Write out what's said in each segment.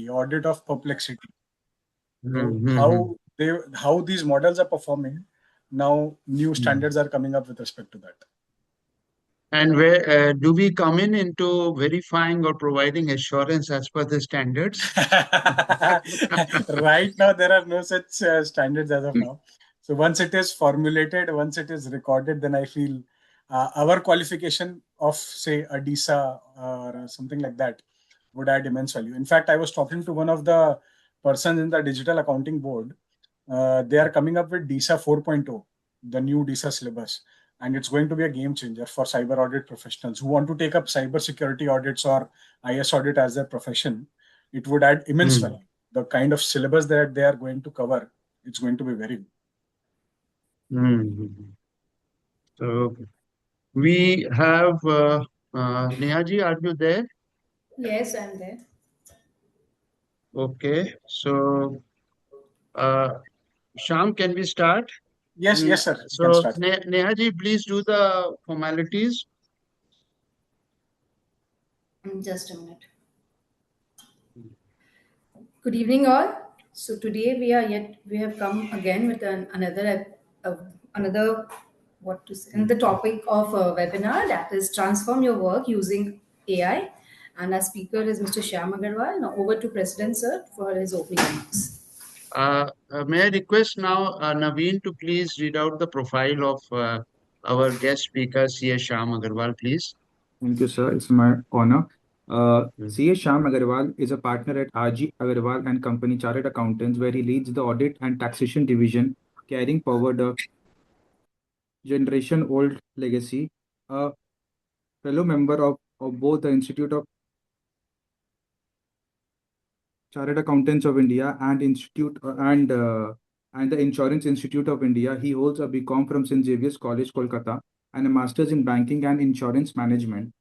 audit of perplexity. So Mm-hmm. how these models are performing now, new standards are coming up with respect to that. And where do we come in into verifying or providing assurance as per the standards? Right now, there are no such standards as of now. So once it is formulated, once it is recorded, then I feel our qualification of, say, a DISA or something like that would add immense value. In fact, I was talking to one of the persons in the digital accounting board. They are coming up with DISA 4.0, the new DISA syllabus, and it's going to be a game changer for cyber audit professionals who want to take up cyber security audits or IS audit as their profession. It would add immense Mm. value. The kind of syllabus that they are going to cover, it's going to be very good. Mm. So we have Nehaji, are you there? Yes, I'm there. Okay. So uh, Sham, can we start? Yes, yes, sir. You can So start. Nehaji, please do the formalities. Just a minute. Good evening, all. So today we have come again with another what to say, the topic of a webinar, that is transform your work using AI. And our speaker is Mr. Shyam Agarwal. Now over to President Sir for his opening remarks. May I request now Naveen to please read out the profile of our guest speaker, C.S. Sham Agarwal, please. Thank you, sir. It's my honor. Mm. C.A. Shyam Agarwal is a partner at RG Agarwal and Company Chartered Accountants, where he leads the audit and taxation division, carrying forward a generation-old legacy. A fellow member of both the Institute of Chartered Accountants of India and the Insurance Institute of India, he holds a BCom from St. Xavier's College, Kolkata, and a master's in banking and insurance management.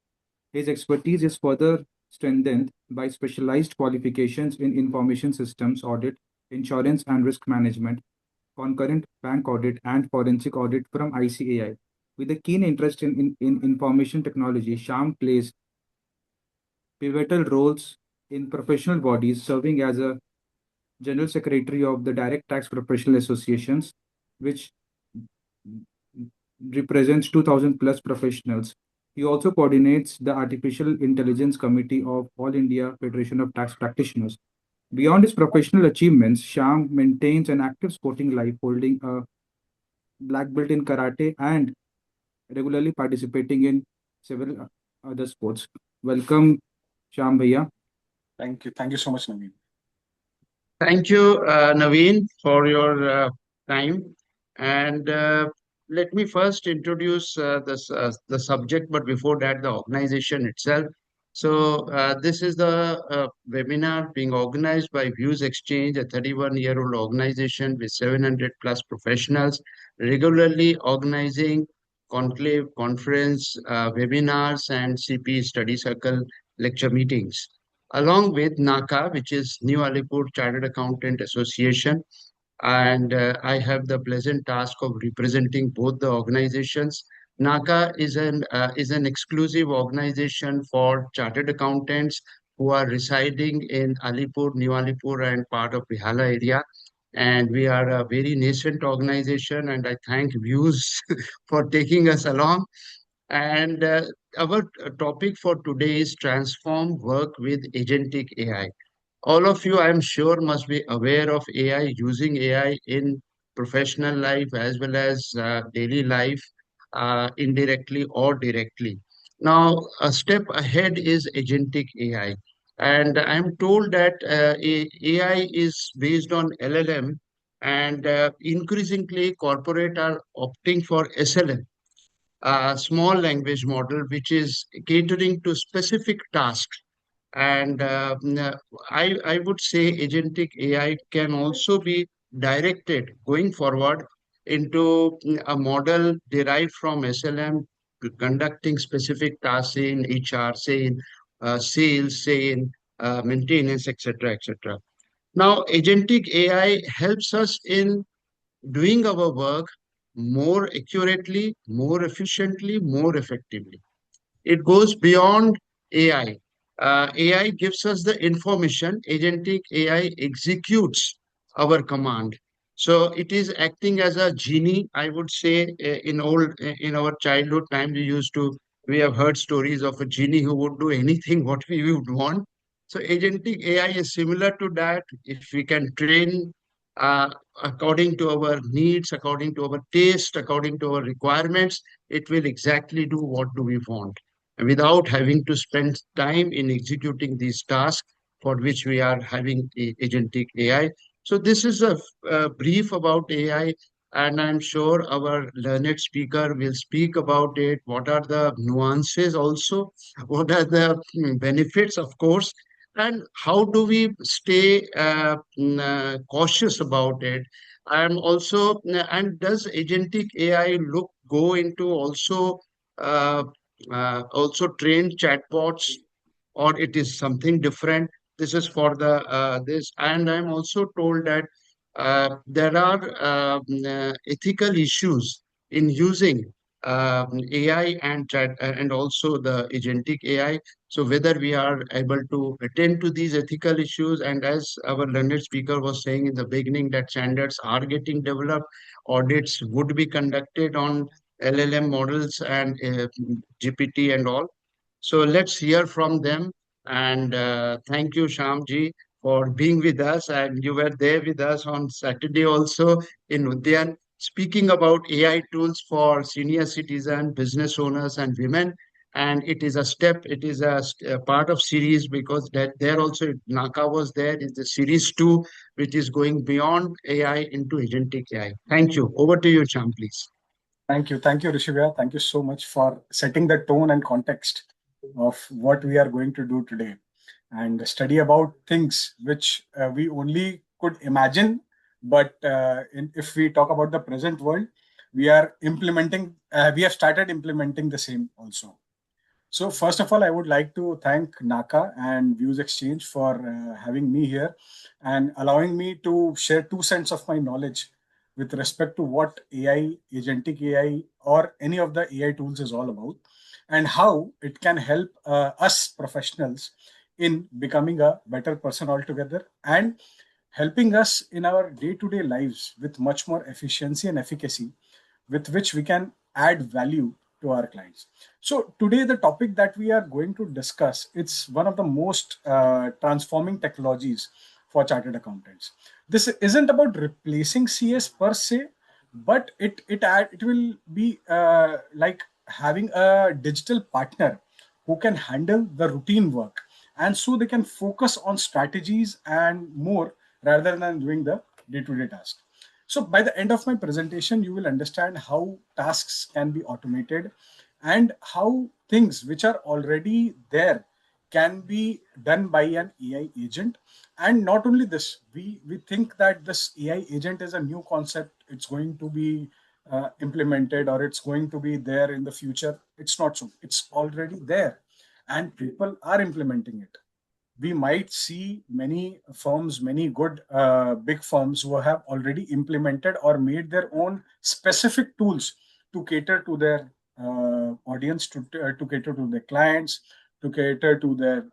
His expertise is further strengthened by specialized qualifications in information systems audit, insurance and risk management, concurrent bank audit, and forensic audit from ICAI. With a keen interest in information technology, Sham plays pivotal roles in professional bodies, serving as a General Secretary of the Direct Tax Professional Associations, which represents 2,000 plus professionals. He also coordinates the Artificial Intelligence Committee of All India Federation of Tax Practitioners. Beyond his professional achievements, Sham maintains an active sporting life, holding a black belt in karate and regularly participating in several other sports. Welcome, Sham Bhaiya. Thank you. Thank you so much, Naveen. Thank you, Naveen, for your time. And let me first introduce the subject, but before that, the organization itself. So, this is the webinar being organized by Views Exchange, a 31-year-old organization with 700 plus professionals, regularly organizing conclave, conference, webinars, and CP study circle lecture meetings along with NACA, which is New Alipur Chartered Accountant Association. And I have the pleasant task of representing both the organizations. NACA is an exclusive organization for chartered accountants who are residing in Alipur, New Alipur, and part of Bihala area. And we are a very nascent organization, and I thank Views for taking us along. And our topic for today is transform work with agentic AI. All of you, I'm sure, must be aware of AI, using AI in professional life as well as daily life, indirectly or directly. Now, a step ahead is agentic AI. And I'm told that AI is based on LLM, and increasingly corporate are opting for SLM, small language model, which is catering to specific tasks. And I would say agentic AI can also be directed going forward into a model derived from SLM, conducting specific tasks in HR, say in sales, say in maintenance, etc., etc. Now, agentic AI helps us in doing our work more accurately, more efficiently, more effectively. It goes beyond AI. AI gives us the information. Agentic AI executes our command. So it is acting as a genie, I would say. In our childhood time, we have heard stories of a genie who would do anything what we would want. So agentic AI is similar to that. If we can train uh, according to our needs, according to our taste, according to our requirements, it will exactly do what do we want without having to spend time in executing these tasks for which we are having agentic AI. So this is a brief about AI, and I'm sure our learned speaker will speak about it. What are the nuances also? What are the benefits, of course? And how do we stay cautious about it? I'm also, and does agentic AI go into uh, also train chatbots, or it is something different? This is for the this, and I'm also told that there are ethical issues in using AI and chat and also the agentic AI. So whether we are able to attend to these ethical issues, and as our learned speaker was saying in the beginning, that standards are getting developed, audits would be conducted on LLM models and GPT and all. So let's hear from them. And thank you, Shamji, for being with us. And you were there with us on Saturday also in Udyan, speaking about AI tools for senior citizen, business owners, and women. And it is a step, it is a part of series, because that there also Naka was there in the series 2, which is going beyond AI into agentic AI. Thank you. Over to you, Sham, please. Thank you, Rishivya. Thank you so much for setting the tone and context of what we are going to do today and study about things which we only could imagine. But if we talk about the present world, we are implementing, we have started implementing the same also. So first of all, I would like to thank Naka and Views Exchange for having me here and allowing me to share 2 cents of my knowledge with respect to what AI, agentic AI, or any of the AI tools is all about, and how it can help us professionals in becoming a better person altogether and helping us in our day-to-day lives with much more efficiency and efficacy with which we can add value to our clients. So today the topic that we are going to discuss, it's one of the most transforming technologies for chartered accountants. This isn't about replacing CS per se, but it will be like having a digital partner who can handle the routine work, and so they can focus on strategies and more rather than doing the day-to-day task. So by the end of my presentation, you will understand how tasks can be automated and how things which are already there can be done by an AI agent. And not only this, we think that this AI agent is a new concept. It's going to be implemented, or it's going to be there in the future. It's not so. It's already there and people are implementing it. We might see many firms, many good big firms who have already implemented or made their own specific tools to cater to their audience, to cater to their clients, to cater to their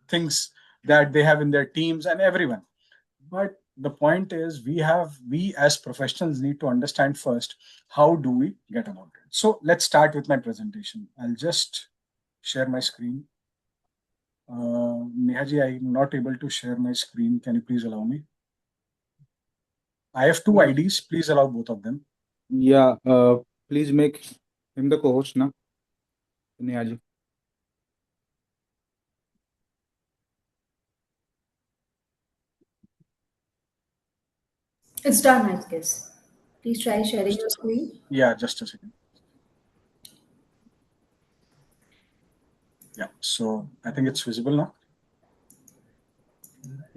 things that they have in their teams and everyone. But the point is, we as professionals need to understand first, how do we get about it. So let's start with my presentation. I'll just share my screen. Nehaji, I'm not able to share my screen. Can you please allow me? I have two IDs. Please allow both of them. Yeah, please make him the co-host now, Nehaji. It's done, I guess. Please try sharing your screen. Yeah, just a second. Yeah, so I think it's visible now.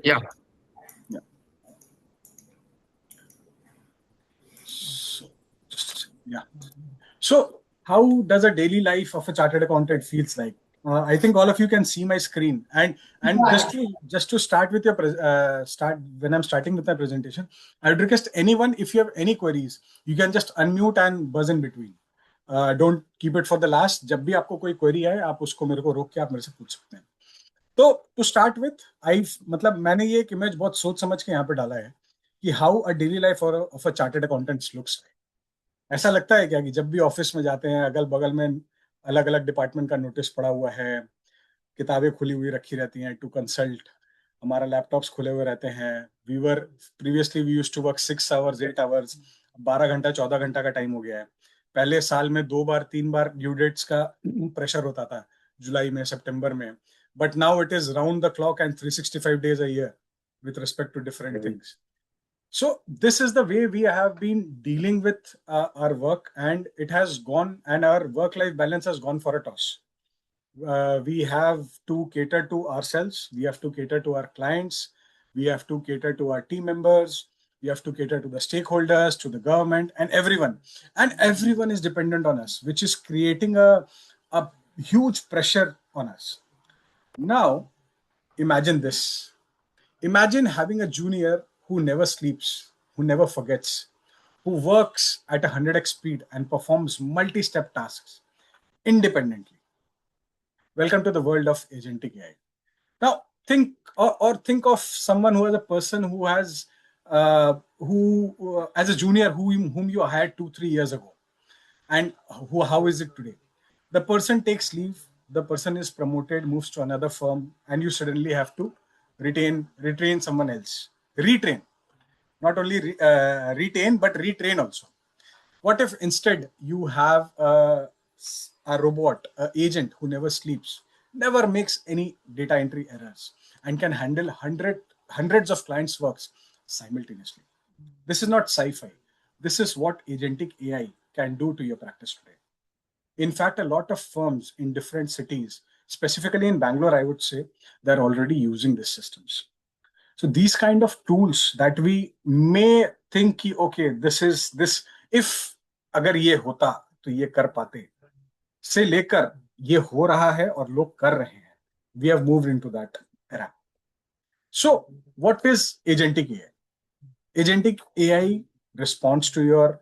Yeah. Yeah. So, yeah. So how does a daily life of a chartered accountant feels like? I think all of you can see my screen, and just to start with your start when I'm starting with my presentation, I would request anyone, if you have any queries, you can just unmute and buzz in between. Don't keep it for the last. जब भी आपको कोई query आए आप उसको मेरे को रोक के आप मेरे से पूछ सकते हैं. तो टू स्टार्ट विथ, आई मतलब मैंने ये एक इमेज बहुत सोच समझ के यहाँ पे डाला है कि how a daily life of a chartered accountant looks. ऐसा लगता है क्या कि जब भी ऑफिस में जाते हैं अगल बगल में अलग अलग डिपार्टमेंट का नोटिस पड़ा हुआ है, किताबें खुली हुई रखी रहती हैं टू कंसल्ट, हमारा लैपटॉप्स खुले हुए रहते हैं. We used to work 6 hours 8 hours. 12 घंटा 14 घंटा का टाइम हो गया है. पहले साल में 2 बार 3 बार ड्यू डेट्स का प्रेशर होता था, जुलाई में सितंबर में. But now it is round the clock and 365 days a year with respect to different things. So this is the way we have been dealing with our work, and it has gone, and our work life balance has gone for a toss. We have to cater to ourselves, we have to cater to our clients, we have to cater to our team members, we have to cater to the stakeholders, to the government, and everyone is dependent on us, which is creating a huge pressure on us. Now imagine this. Imagine having a junior who never sleeps, who never forgets, who works at 100x speed and performs multi-step tasks independently. Welcome to the world of agentic AI. Now, think of someone who is a person who has who as a junior whom you hired 2-3 years ago, and how is it today? The person takes leave, the person is promoted, moves to another firm, and you suddenly have to retrain someone else. Retrain, not only retain but retrain also. What if instead you have a robot, an agent who never sleeps, never makes any data entry errors, and can handle hundreds of clients' works simultaneously? This is not sci-fi. This is what agentic AI can do to your practice today. In fact, a lot of firms in different cities, specifically in Bangalore, I would say, they're already using these systems. So these kind of tools that we may think ki, okay, this, if अगर ये होता तो ये कर पाते, से लेकर ये हो रहा है और लोग कर रहे हैं. We have moved into that era. So what is agentic AI? Agentic AI responds to your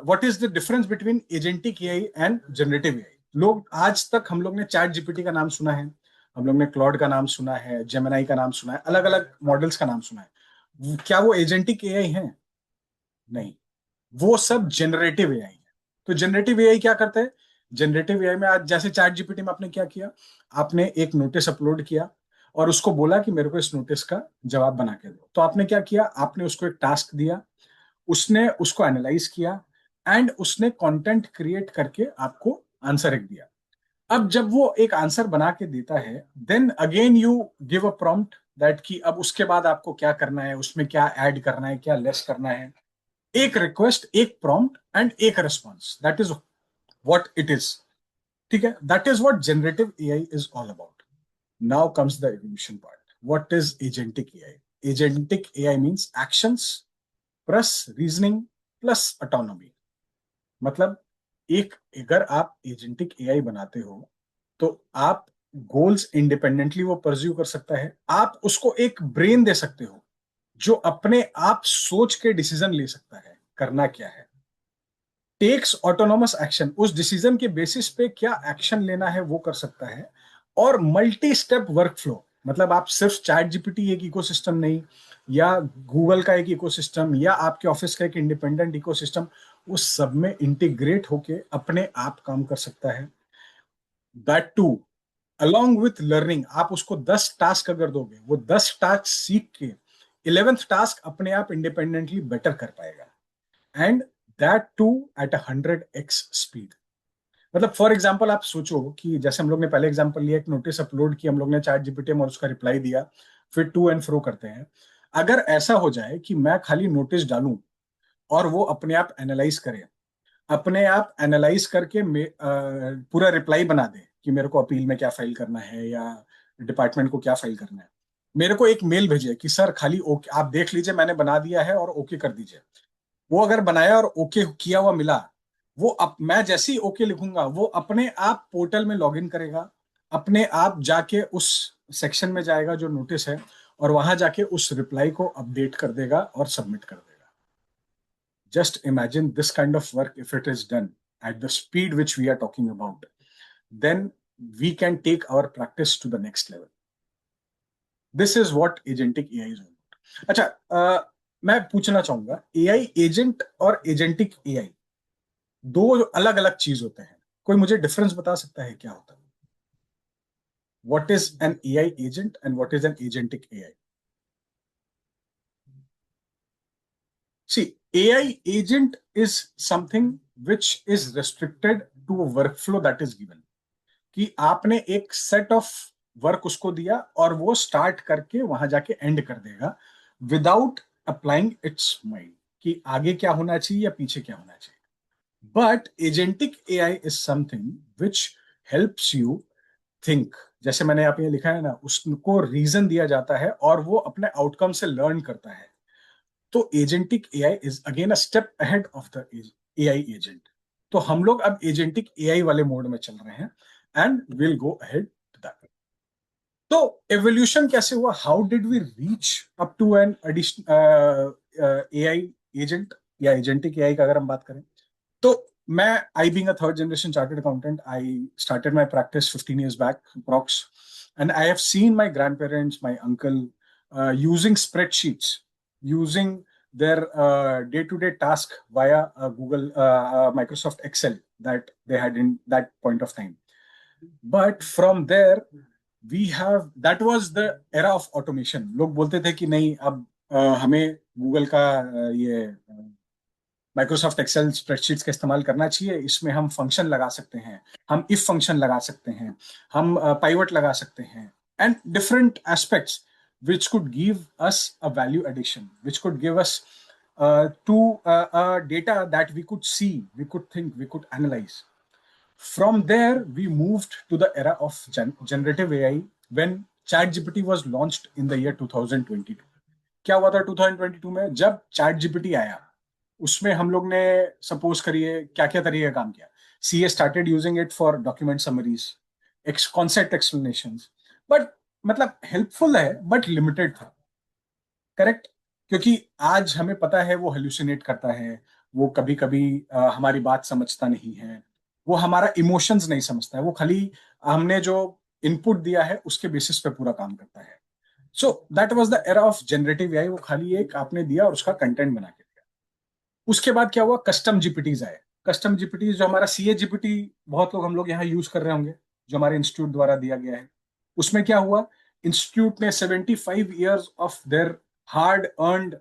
what is the difference between agentic AI and generative AI? लोग आज तक हम लोग ने चैट जीपीटी का नाम सुना है, हम लोग ने क्लॉड का नाम सुना है, जेमिनाई का नाम सुना है, अलग अलग मॉडल्स का नाम सुना है. क्या वो एजेंटिक एआई हैं? नहीं, वो सब जनरेटिव एआई है. तो जनरेटिव एआई क्या करते हैं? जनरेटिव एआई में आज जैसे चैट जीपीटी में आपने क्या किया, आपने एक नोटिस अपलोड किया और उसको बोला कि मेरे को इस नोटिस का जवाब बना के दो. तो आपने क्या किया, आपने उसको एक टास्क दिया, उसने उसको एनालाइज किया एंड उसने कंटेंट क्रिएट करके आपको आंसर एक दिया. अब जब वो एक आंसर बना के देता है, then again you give a prompt that कि अब उसके बाद आपको क्या करना है, उसमें क्या ऐड करना है, क्या लेस करना है. एक रिक्वेस्ट, एक प्रॉम्प्ट एंड एक response. That is what it is. ठीक है, that is what generative AI is all about. Now comes the evolution part. What is agentic AI? Agentic AI means actions plus reasoning plus autonomy. मतलब एक अगर आप agentic AI बनाते हो तो आप गोल्स इंडिपेंडेंटली वो परस्यू कर सकता है. आप उसको एक ब्रेन दे सकते हो जो अपने आप सोच के डिसीजन ले सकता है करना क्या है. टेक्स ऑटोनोमस एक्शन, उस डिसीजन के बेसिस पे क्या एक्शन लेना है वो कर सकता है. और मल्टी स्टेप वर्कफ्लो, मतलब आप सिर्फ चैट जीपीटी एक इकोसिस्टम नहीं, या गूगल का एक इकोसिस्टम, या आपके ऑफिस का एक इंडिपेंडेंट इकोसिस्टम, उस सब में इंटीग्रेट होके अपने आप काम कर सकता है. That too along with learning. आप उसको 10 टास्क अगर दोगे, वो 10 टास्क सीख के 11th टास्क अपने आप इंडिपेंडेंटली बेटर कर पाएगा. And that too at 100x speed. मतलब फॉर एग्जाम्पल आप सोचो कि जैसे हम लोग ने पहले एग्जाम्पल लिया, एक नोटिस अपलोड किया हम लोग ने चैट जीपीटी में और उसका रिप्लाई दिया, फिर टू एंड फ्रो करते हैं. अगर ऐसा हो जाए कि मैं खाली नोटिस डालूं और वो अपने आप एनालाइज करे, अपने आप एनालाइज करके पूरा रिप्लाई बना दे कि मेरे को अपील में क्या फाइल करना है या डिपार्टमेंट को क्या फाइल करना है, मेरे को एक मेल भेजे कि सर खाली ओके आप देख लीजिए मैंने बना दिया है और ओके कर दीजिए. वो अगर बनाया और ओके किया हुआ मिला, वो मैं जैसे ही ओके लिखूंगा वो अपने आप पोर्टल में लॉगिन करेगा, अपने आप जाके उस सेक्शन में जाएगा जो नोटिस है और वहां जाके उस रिप्लाई को अपडेट कर देगा और सबमिट कर देगा. Just imagine this kind of work if it is done at the speed which we are talking about, then we can take our practice to the next level. This is what agentic AI is all about. अच्छा, मैं पूछना चाहूंगा, AI agent और agentic AI दो अलग अलग चीज होते हैं. कोई मुझे डिफरेंस बता सकता है क्या होता है? What is an AI agent and what is an agentic AI? See, AI agent is something which is restricted to a workflow that is given. कि आपने एक सेट ऑफ वर्क उसको दिया और वो स्टार्ट करके वहां जाके एंड कर देगा विदाउट अप्लाइंग इट्स माइंड कि आगे क्या होना चाहिए या पीछे क्या होना चाहिए. But agentic AI is something which helps you think. जैसे मैंने आप ये लिखा है ना, उसको रीजन दिया जाता है और वो अपने आउटकम से लर्न करता है. तो agentic AI is again a step ahead of the AI agent. तो हम लोग अब एजेंटिक एआई वाले मोड में चल रहे हैं and will go ahead to that. तो एवोल्यूशन कैसे हुआ? How did we reach up to an additional AI agent या एजेंटिक एआई का अगर हम बात करें तो मैं, I being a third generation chartered accountant, I started my practice 15 years back approx, and I have seen my grandparents, my uncle using spreadsheets, using their day-to-day task via Microsoft Excel that they had in that point of time. But from there we have, that was the era of automation. लोग बोलते थे कि नहीं, अब हमें Google का ये Microsoft Excel spreadsheets का इस्तेमाल करना चाहिए. इसमें हम फंक्शन लगा सकते हैं, हम इफ फंक्शन लगा सकते हैं, हम पाइवट लगा सकते हैं, and different aspects which could give us a value addition, which could give us to data that we could see, we could think, we could analyze. From there, we moved to the era of generative AI when ChatGPT was launched in the year 2022. क्या हुआ था 2022 में? जब ChatGPT आया, उसमें हम लोग ने सपोज करिए क्या क्या तरीके काम किया. CA started using it for document summaries, concept explanations, but मतलब हेल्पफुल है बट लिमिटेड था. करेक्ट? क्योंकि आज हमें पता है वो हेलुसिनेट करता है, वो कभी कभी हमारी बात समझता नहीं है, वो हमारा इमोशंस नहीं समझता है, वो खाली हमने जो इनपुट दिया है उसके बेसिस पे पूरा काम करता है. So that was the era of generative AI. वो खाली एक आपने दिया और उसका कंटेंट बना के दिया. उसके बाद क्या हुआ? कस्टम जीपीटीज आए. कस्टम जीपीटीज जो हमारा सीए जीपीटी बहुत लोग हम लोग यहाँ यूज कर रहे होंगे, जो हमारे इंस्टीट्यूट द्वारा दिया गया है. उसमें क्या हुआ? इंस्टीट्यूट ने 75 years of their hard earned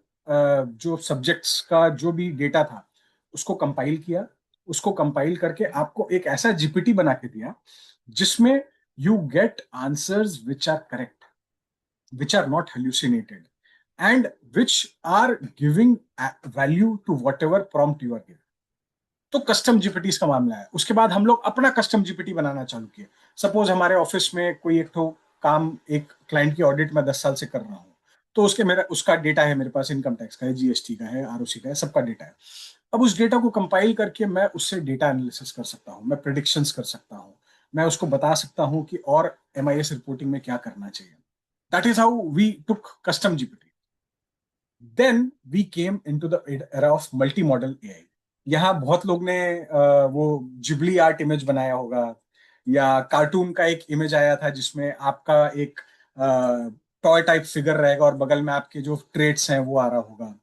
जो सब्जेक्ट्स का जो भी डेटा था उसको कंपाइल किया. उसको कंपाइल करके आपको एक ऐसा जीपीटी बना के दिया जिसमें you get answers which are correct, which are not hallucinated, and which are giving value to whatever prompt you are giving. तो कस्टम जीपीटी का मामला है. उसके बाद हम लोग अपना कस्टम जीपीटी बनाना चालू किए. सपोज हमारे ऑफिस में कोई एक तो काम, एक क्लाइंट की ऑडिट में 10 साल से कर रहा हूँ, तो उसका डेटा है मेरे पास, इनकम टैक्स का है, जीएसटी का है, आरओसी का है, सबका डेटा है. अब उस डेटा को कंपाइल करके मैं उससे डेटा एनालिसिस कर सकता हूँ, मैं प्रेडिक्शंस कर सकता हूँ, मैं उसको बता सकता हूँ कि और MIS रिपोर्टिंग में क्या करना चाहिए. That is how we took custom GPT. Then we came into the era of multimodal AI. यहाँ बहुत लोग ने वो जिबली आर्ट इमेज बनाया होगा, या कार्टून का एक इमेज आया था जिसमें आपका एक टॉय टाइप फिगर रहेगा और बगल में आपके जो ट्रेट्स हैं वो आ रहा होगा.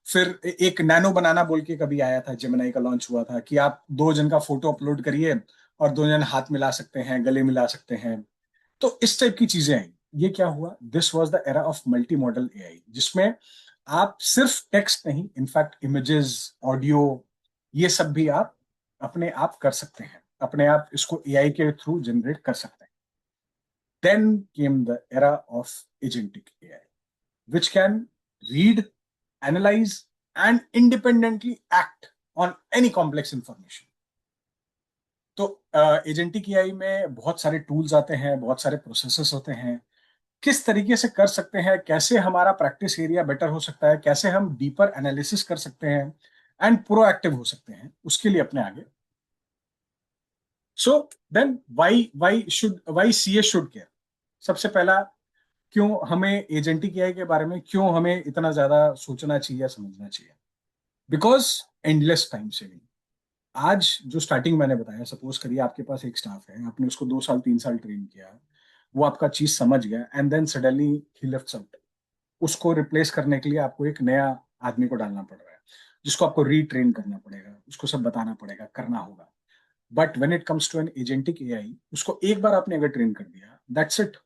फिर एक नैनो बनाना बोल के कभी आया था, जेमिनाई का लॉन्च हुआ था, कि आप 2 जन का फोटो अपलोड करिए और 2 जन हाथ मिला सकते हैं, गले मिला सकते हैं. तो इस टाइप की चीजें आई. ये क्या हुआ? This was the era of multi modal AI, जिसमें आप सिर्फ टेक्स्ट नहीं, इनफैक्ट इमेजेस, ऑडियो, ये सब भी आप अपने आप कर सकते हैं, अपने आप इसको एआई के थ्रू जनरेट कर सकते हैं. Then came the era of agentic AI which can read, analyze and independently act on any complex information. तो एजेंटिक एआई में बहुत सारे टूल्स आते हैं, बहुत सारे प्रोसेसेस होते हैं. किस तरीके से कर सकते हैं, कैसे हमारा प्रैक्टिस एरिया बेटर हो सकता है, कैसे हम डीपर एनालिसिस कर सकते हैं एंड प्रोएक्टिव हो सकते हैं, उसके लिए अपने आगे. So then why CA should care. सबसे पहला, क्यों हमें एजेंटिक एआई के बारे में क्यों हमें इतना ज्यादा सोचना चाहिए, समझना चाहिए? Because endless time saving. आज जो स्टार्टिंग मैंने बताया, सपोज करिए आपके पास एक स्टाफ है, आपने उसको 2 साल 3 साल ट्रेन किया, वो आपका चीज समझ गया, and then suddenly he lefts out. उसको रिप्लेस करने के लिए आपको एक नया आदमी को डालना पड़ रहा है, जिसको आपको रीट्रेन करना पड़ेगा, उसको सब बताना पड़ेगा, करना होगा। But when it comes to an agentic AI, उसको एक बार आपने अगर ट्रेन कर दिया, दैट्स इट।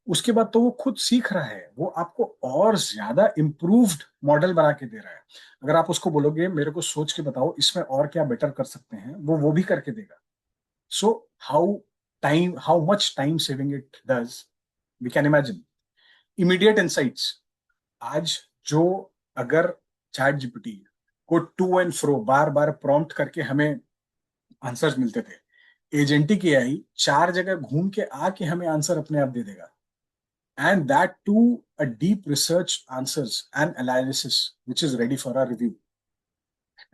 उसके बाद तो वो खुद सीख रहा है, वो आपको और ज्यादा इम्प्रूव्ड मॉडल बना के दे रहा है। अगर आप उसको बोलोगे मेरे को सोच के बताओ इसमें और क्या बेटर कर सकते हैं, वो भी करके देगा। So how much time saving it does, we can imagine. Immediate insights. आज जो, अगर चैट जीपीटी को टू एंड फ्रो बार बार प्रॉम्प्ट करके हमें आंसर्स मिलते थे, एजेंटिक एआई 4 जगह घूम के आके हमें आंसर अपने आप दे देगा, and that too a deep research answers and analysis which is ready for our review.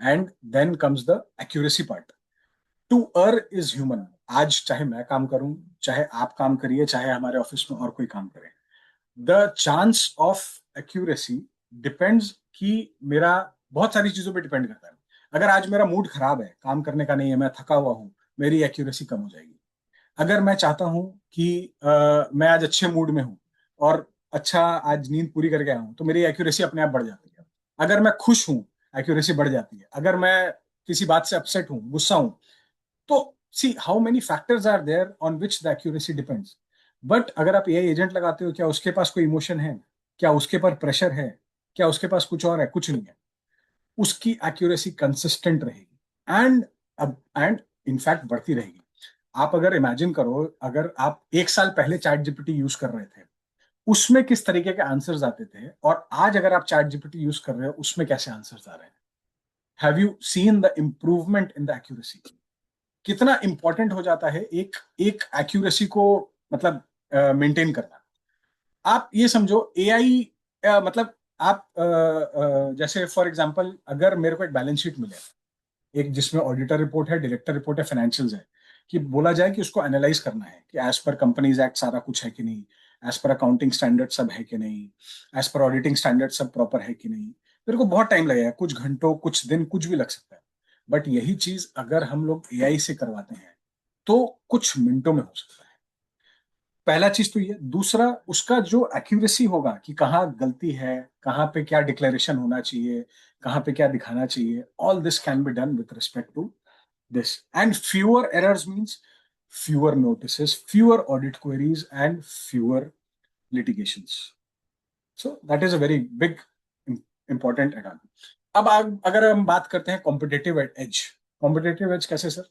And then comes the accuracy part. To err is human. आज चाहे मैं काम करूं, चाहे आप काम करिए, चाहे हमारे ऑफिस में और कोई काम करे, the chance of accuracy depends, कि मेरा बहुत सारी चीजों पे डिपेंड करता है। अगर आज मेरा मूड खराब है, काम करने का नहीं है, मैं थका हुआ हूं, मेरी एक्यूरेसी कम हो जाएगी। अगर मैं चाहता हूं कि मैं आज अच्छे मूड में हूं और अच्छा आज नींद पूरी करके आया हूं, तो मेरी एक्यूरेसी अपने आप बढ़ जाती है। अगर मैं खुश हूं, एक्यूरेसी बढ़ जाती है। अगर मैं किसी बात से अपसेट हूं, गुस्सा हूं, तो see how many factors are there on which the accuracy depends. But अगर आप एआई एजेंट लगाते हो, क्या उसके पास कोई इमोशन है? क्या उसके पर प्रेशर है? क्या उसके पास कुछ और है? कुछ नहीं है। उसकी एक्यूरेसी कंसिस्टेंट रहेगी, एंड एंड इनफैक्ट बढ़ती रहेगी। आप अगर इमेजिन करो, अगर आप 1 साल पहले चैट जीपीटी यूज कर रहे थे, उसमें किस तरीके के आंसर्स आते थे, और आज अगर आप चैट जीपीटी यूज कर रहे हो, उसमें कैसे आंसर्स आ रहे हैं। Have you seen the improvement in the accuracy? कितना इंपॉर्टेंट हो जाता है एक एक एक्यूरेसी को, मतलब मेंटेन करना। आप ये समझो एआई, मतलब आप जैसे फॉर एग्जांपल, अगर मेरे को एक बैलेंस शीट मिले, एक जिसमें ऑडिटर रिपोर्ट है, डायरेक्टर रिपोर्ट है, फाइनेंशियल्स है, कि बोला जाए कि उसको एनालाइज करना है कि एज पर कंपनीज एक्ट सारा कुछ है कि नहीं, एज पर अकाउंटिंग स्टैंडर्ड सब है कि नहीं, एज पर ऑडिटिंग स्टैंडर्ड सब प्रॉपर है कि नहीं। मेरे को बहुत टाइम लगेगा, कुछ घंटों, कुछ दिन, कुछ भी लग सकता है। बट यही चीज अगर हम लोग एआई से करवाते हैं, तो कुछ मिनटों में हो सकता है। पहला चीज तो ये। दूसरा, उसका जो एक्यूरेसी होगा कि कहाँ गलती है, कहाँ पे क्या डिक्लेरेशन होना चाहिए, कहाँ पे क्या दिखाना चाहिए, all this can be done with respect to this. And fewer errors means fewer notices, fewer audit queries, and fewer litigations. So that is a very big important add-on. अब अगर हम बात करते हैं कॉम्पिटेटिव एज। कॉम्पिटेटिव एज कैसे sir?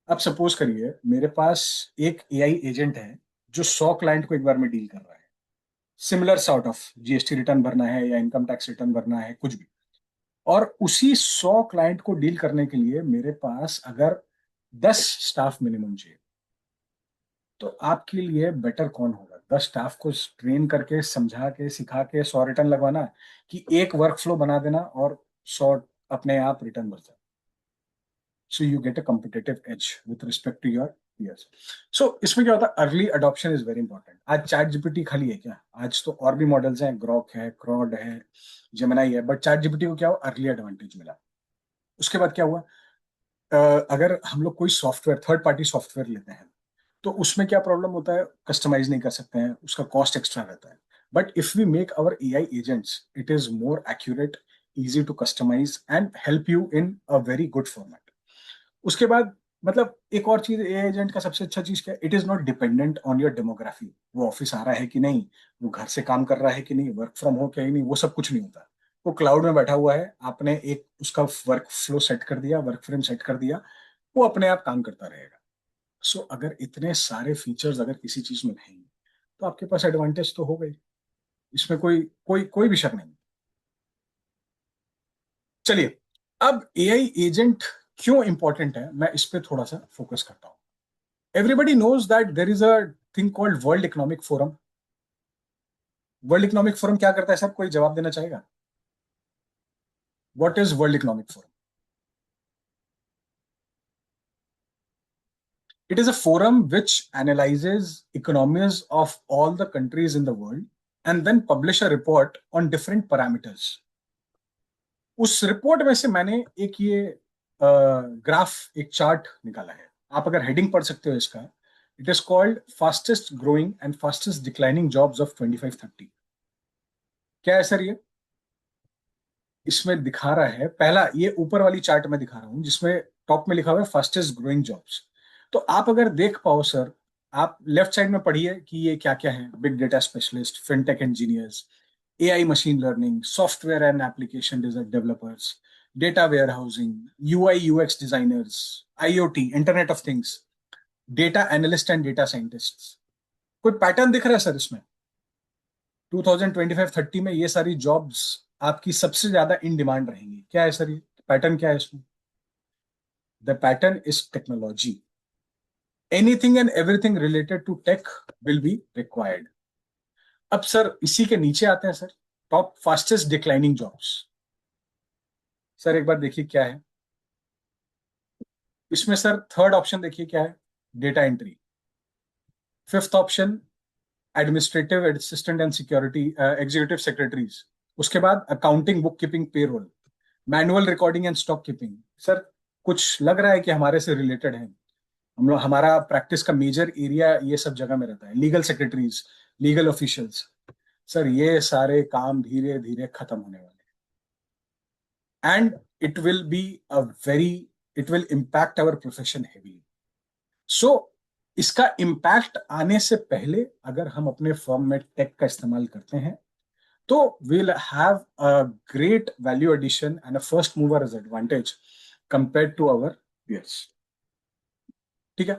अब suppose करिए मेरे पास एक एआई एजेंट है जो 100 क्लाइंट को एक बार में डील कर रहा है। Similar sort of GST return भरना है या इनकम टैक्स रिटर्न भरना है, कुछ भी। और उसी 100 क्लाइंट को डील करने के लिए मेरे पास अगर 10 स्टाफ मिनिमम चाहिए, तो आपके लिए बेटर कौन होगा? 10 स्टाफ को ट्रेन करके, समझा के, सिखा के 100 रिटर्न लगवाना, कि एक वर्क फ्लो बना देना और 100 अपने आप रिटर्न भर जाए। So you get a competitive edge with respect to your peers. So इसमें क्या होता है, early adoption is very important. आज चैट जीपीटी खाली है क्या? आज तो और भी मॉडल्स हैं, ग्रॉक है, क्रोड है, जेमिनाई है, बट चैट जीपीटी को क्या हुआ, अर्ली एडवांटेज मिला। उसके बाद क्या हुआ, अगर हम लोग कोई सॉफ्टवेयर, थर्ड पार्टी सॉफ्टवेयर लेते हैं, तो उसमें क्या प्रॉब्लम होता है, कस्टमाइज नहीं कर सकते हैं, उसका कॉस्ट एक्स्ट्रा रहता है। But if we make our AI agents, it is more accurate, easy to customize and help you in a very good format. उसके बाद, मतलब एक और चीज एआई एजेंट का सबसे अच्छा चीज क्या है, it is not dependent on your demography. वो ऑफिस आ रहा है कि नहीं, वो घर से काम कर रहा है कि नहीं, वर्क फ्रॉम होम क्या ही नहीं, वो सब कुछ नहीं होता। वो क्लाउड में बैठा हुआ है, आपने एक उसका वर्क फ्लो सेट कर दिया, वर्क फ्रेम सेट कर दिया, वो अपने आप काम करता रहेगा। सो अगर इतने सारे फीचर्स अगर किसी चीज में नहीं, तो आपके पास एडवांटेज तो हो गई। इसमें कोई कोई कोई भी शक नहीं। चलिए, अब एआई एजेंट क्यों इंपॉर्टेंट है, मैं इस पे थोड़ा सा फोकस करता हूं। Everybody knows that there is a thing called World Economic Forum. World Economic Forum क्या करता है सब, कोई जवाब देना चाहेगा? What is World Economic Forum? It is a forum which analyzes economies of all the countries in the world and then publish a report on different parameters. उस report में से मैंने एक ये ग्राफ, एक चार्ट निकाला है, आप अगर हेडिंग पढ़ सकते हो इसका, it is called fastest growing and fastest declining jobs of 25-30। क्या है सर ये? इसमें दिखा रहा है, पहला ये ऊपर वाली चार्ट में दिखा रहा हूं जिसमें टॉप में लिखा हुआ है फास्टेस्ट ग्रोइंग जॉब्स। तो आप अगर देख पाओ सर, आप लेफ्ट साइड में पढ़िए कि ये क्या क्या है। Big data specialist, fintech engineers, AI machine learning, software and application developers, data warehousing, UI UX designers, IoT, internet of things, data analyst and data scientist. कोई पैटर्न दिख रहा है सर इसमें? 2025-30 में ये सारी जॉब्स आपकी सबसे ज्यादा इन डिमांड रहेंगी। क्या है सर ये पैटर्न? क्या है इसमें? The pattern is technology. Anything and everything related to tech will be required. अब सर इसी के नीचे आते हैं sir, top fastest declining jobs. Sir एक बार देखिए क्या है इसमें सर। थर्ड ऑप्शन देखिए क्या है, data entry. Fifth option administrative assistant and security executive secretaries. उसके बाद accounting, book keeping, payroll, manual recording and stock keeping. Sir कुछ लग रहा है कि हमारे से रिलेटेड है। हम लोग, हमारा प्रैक्टिस का मेजर एरिया ये सब जगह में रहता है। Legal secretaries, legal officials. Sir ये सारे काम धीरे धीरे खत्म होने वाले हैं and it will be a very, it will impact our profession heavily. So इसका इम्पैक्ट आने से पहले अगर हम अपने फर्म में टेक का इस्तेमाल करते हैं तो we'll have a great value addition and a first mover advantage compared to our peers। ठीक है,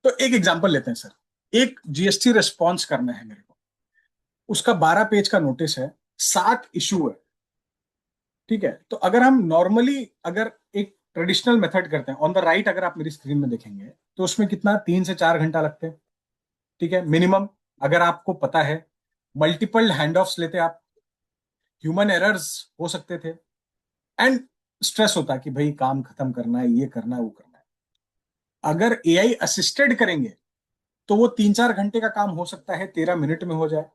तो एक एग्जांपल लेते हैं सर। एक जीएसटी रिस्पॉन्स करना है मेरे को, उसका 12 पेज का नोटिस है, 7 इशू है। ठीक है, तो अगर हम नॉर्मली अगर एक ट्रेडिशनल मेथड करते हैं, ऑन द राइट अगर आप मेरी स्क्रीन में देखेंगे तो उसमें कितना 3 से 4 घंटा लगते हैं। ठीक है, मिनिमम। अगर आपको पता है, मल्टीपल हैंड ऑफ्स लेते आप, ह्यूमन एरर्स हो सकते थे, एंड स्ट्रेस होता है कि भाई काम खत्म करना है, ये करना है, वो करना है। अगर एआई असिस्टेड करेंगे तो वो 3-4 घंटे का काम हो सकता है 13 मिनट में हो जाए।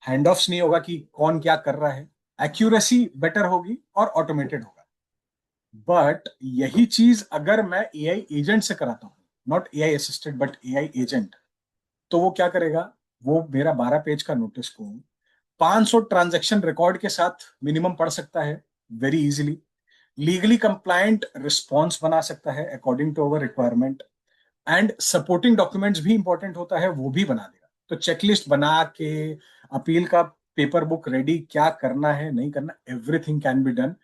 हैंड ऑफ्स नहीं होगा कि कौन क्या कर रहा है, एक्यूरेसी बेटर होगी और ऑटोमेटेड होगा। बट यही चीज अगर मैं एआई एजेंट से कराता हूं, not AI assisted but AI agent, तो वो क्या करेगा? वो मेरा 12 पेज का नोटिस को 500 ट्रांजैक्शन रिकॉर्ड के साथ मिनिमम पढ़ सकता है very easily. Legally compliant response बना सकता है according to our requirement, and supporting documents भी इंपॉर्टेंट होता है, वो भी बना देगा। तो चेकलिस्ट बना के, अपील का पेपर बुक रेडी, क्या करना है नहीं करना, एवरीथिंग कैन बी डन।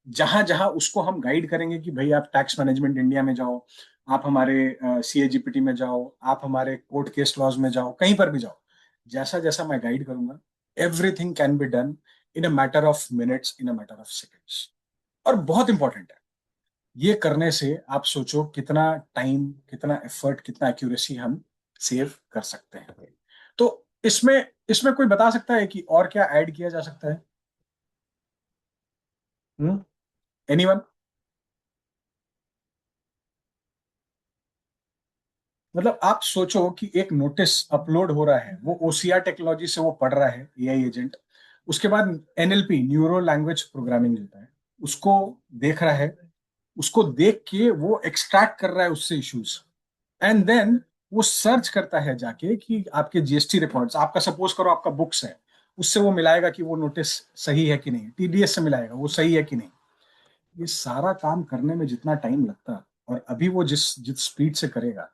जहां जहां उसको हम गाइड करेंगे कि भाई आप टैक्स मैनेजमेंट इंडिया में जाओ, आप हमारे सीएजीपीटी में जाओ, आप हमारे कोर्ट केस लॉज में जाओ, कहीं पर भी जाओ, जैसा जैसा मैं गाइड करूंगा, everything can be done in a matter of minutes, in a matter of seconds. और बहुत इंपॉर्टेंट है, ये करने से आप सोचो कितना टाइम, कितना एफर्ट, कितना एक्यूरेसी हम सेव कर सकते हैं। तो इसमें इसमें कोई बता सकता है कि और क्या ऐड किया जा सकता है? एनीवन? मतलब आप सोचो कि एक नोटिस अपलोड हो रहा है, वो ओसीआर टेक्नोलॉजी से वो पढ़ रहा है एआई एजेंट, उसके बाद एनएलपी, न्यूरो लैंग्वेज प्रोग्रामिंग होता है, उसको देख रहा है, उसको देख के वो एक्सट्रैक्ट कर रहा है उससे इश्यूज, एंड देन वो सर्च करता है जाके कि आपके जीएसटी रिकॉर्ड्स, आपका सपोज करो आपका बुक्स है, उससे वो मिलाएगा कि वो नोटिस सही है कि नहीं, टीडीएस से मिलाएगा वो सही है कि नहीं। ये सारा काम करने में जितना टाइम लगता, और अभी वो जिस जिस स्पीड से करेगा,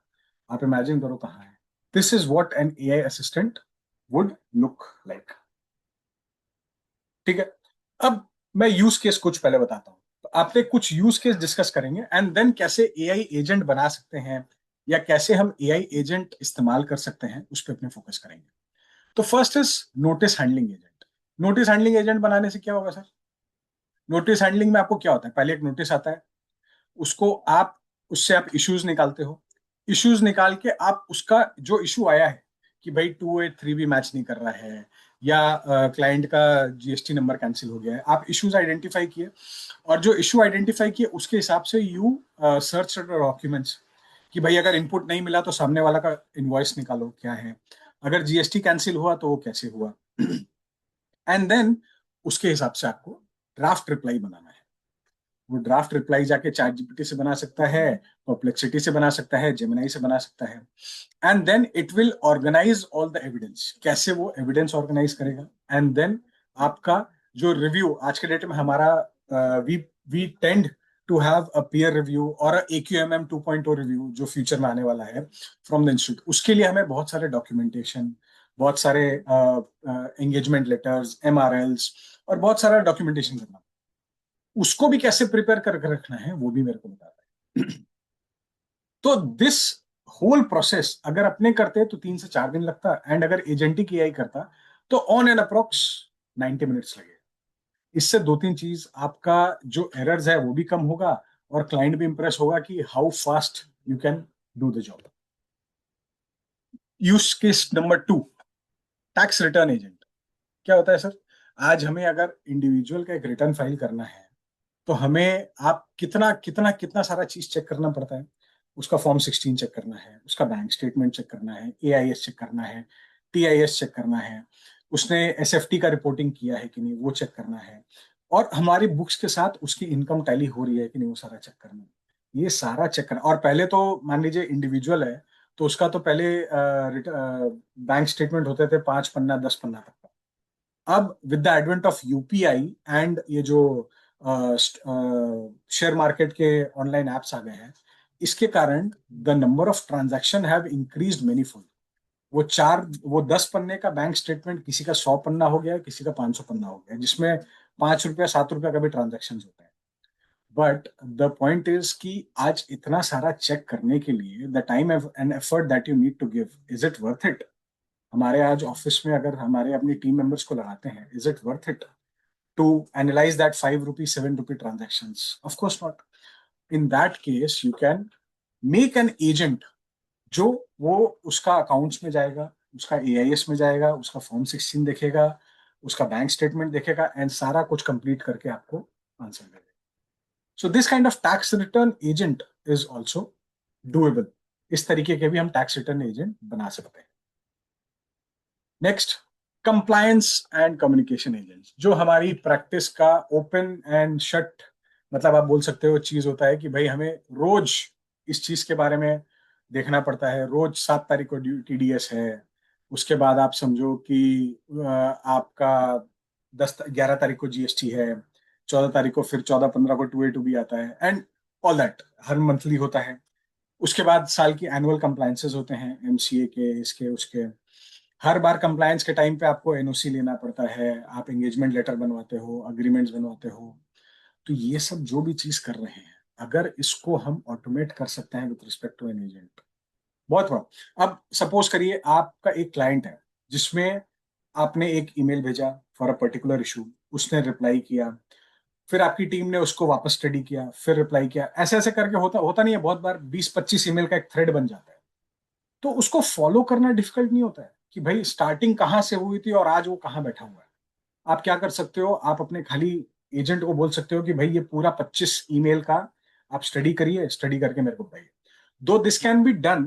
आप इमेजिन करो कहाँ है। This is what an AI assistant would look like. ठीक है, अब मैं यूज केस कुछ पहले बताता हूँ। तो आपने कुछ यूज केस डिस्कस करेंगे, एंड देन कैसे एआई एजेंट बना सकते हैं या कैसे हम एआई एजेंट इस्तेमाल कर सकते हैं, उस पर अपने फोकस करेंगे। तो first is notice handling agent. Notice handling agent बनाने से क्या होगा सर? नोटिस हैंडलिंग में आपको क्या होता है? पहले एक नोटिस आता है, उसको आप, उससे आप इश्यूज निकालते हो। इश्यूज निकाल के आप उसका जो इशू आया है कि भाई 283 मैच नहीं कर रहा है, या क्लाइंट का जीएसटी नंबर कैंसिल हो गया है, आप इश्यूज आइडेंटिफाई किए, और जो इशू आइडेंटिफाई किए उसके हिसाब से यू सर्च डॉक्यूमेंट्स कि भाई अगर इनपुट नहीं मिला तो सामने वाला का इनवॉइस निकालो क्या है, अगर जीएसटी कैंसिल हुआ तो वो कैसे हुआ, एंड देन उसके हिसाब से आपको ड्राफ्ट रिप्लाई बनाना है। वो ड्राफ्ट रिप्लाई जाके चैट जीपीटी से बना सकता है, परप्लेक्सिटी से बना सकता है, जेमिनाई से बना सकता है, and then it will organize all the evidence. कैसे वो एविडेंस ऑर्गेनाइज करेगा, एंड देन आपका जो रिव्यू आज के डेट में हमारा we tend to have a peer review और AQMM 2.0 रिव्यू जो फ्यूचर में आने वाला है फ्रॉम द इंस्टीट्यूट। उसके लिए हमें बहुत सारे डॉक्यूमेंटेशन, बहुत सारे एंगेजमेंट लेटर्स, MRLs और बहुत सारा डॉक्यूमेंटेशन करना। उसको भी कैसे प्रिपेयर करके रखना है वो भी मेरे को बताता है। तो दिस होल प्रोसेस अगर अपने करते तो 3 से 4 दिन लगता, एंड अगर एजेंटिक AI करता तो ऑन एन अप्रोक्स 90 मिनट्स लगे। इससे 2-3 चीज, आपका जो एरर्स है वो भी कम होगा और क्लाइंट भी इंप्रेस होगा कि how fast you can do the job. Use case number 2, tax return agent. क्या होता है सर, आज हमें अगर इंडिविजुअल का एक रिटर्न फाइल करना है तो हमें आप कितना कितना कितना सारा चीज चेक करना पड़ता है। उसका फॉर्म 16 चेक करना है, उसका बैंक स्टेटमेंट चेक करना है, AIS चेक करना है, TIS चेक करना है, उसने SFT का रिपोर्टिंग किया है कि नहीं वो चेक करना है, और हमारी बुक्स के साथ उसकी इनकम टैली हो रही है कि नहीं वो सारा चेक करना है। ये सारा चेक करना, और पहले तो मान लीजिए इंडिविजुअल है तो उसका तो पहले बैंक स्टेटमेंट होते थे 5 पन्ना 10 पन्ना तक का। अब with the advent of UPI and ये जो शेयर मार्केट के ऑनलाइन एप्स आ गए हैं, इसके कारण the number of transaction have increased manifold. वो 10 पन्ने का बैंक स्टेटमेंट किसी का 100 पन्ना हो गया, किसी का 500 पन्ना हो गया, जिसमें 5 रुपया 7 रुपया का भी ट्रांजेक्शन होता है। बट द पॉइंट इज कि आज इतना सारा चेक करने के लिए the time and effort that you need to give, is it worth it? हमारे आज ऑफिस में अगर हमारे अपनी टीम मेंबर्स को लगाते हैं, is it worth it to analyze that 5 rupee, 7 rupee transactions? Of course not. In that case, you can make an agent जो वो उसका अकाउंट्स में जाएगा, उसका AIS में जाएगा, उसका फॉर्म 16 देखेगा, उसका बैंक स्टेटमेंट देखेगा, एंड सारा कुछ कंप्लीट करके आपको आंसर देगा। So this kind of tax return agent is also doable. इस तरीके के भी हम टैक्स रिटर्न एजेंट बना सकते हैं। Next, compliance and communication agents, जो हमारी प्रैक्टिस का ओपन एंड शट, मतलब आप बोल सकते हो चीज होता है कि भाई हमें रोज इस चीज के बारे में देखना पड़ता है। रोज 7 तारीख को TDS है, उसके बाद आप समझो कि आपका 11 तारीख को GST है, 14 तारीख को फिर 14-15 को 2A2B आता है, and all that her monthly होता है। उसके बाद साल की एनुअल कंप्लायंसेस होते हैं, MCA के, इसके उसके। हर बार कंप्लायंस के टाइम पे आपको NOC लेना पड़ता है, आप एंगेजमेंट लेटर बनवाते हो, अग्रीमेंट्स बनवाते हो। तो ये सब जो भी चीज कर रहे हैं, अगर इसको हम ऑटोमेट कर सकते हैं with respect to an agent, बहुत बड़ा। अब सपोज करिए आपका एक क्लाइंट है जिसमें आपने एक ईमेल भेजा फॉर अ पर्टिकुलर इशू, उसने रिप्लाई किया, फिर आपकी टीम ने उसको वापस स्टडी किया, फिर रिप्लाई किया, ऐसे ऐसे करके होता नहीं है। बहुत बार 20-25 ईमेल का एक थ्रेड बन जाता है। तो उसको फॉलो करना डिफिकल्ट नहीं होता है कि भाई स्टार्टिंग कहाँ से हुई थी और आज वो कहाँ बैठा हुआ है। आप क्या कर सकते हो, आप अपने खाली एजेंट को बोल सकते हो कि भाई ये पूरा 25 ईमेल का आप स्टडी करिए, स्टडी करके मेरे को बताइए। Though this can be done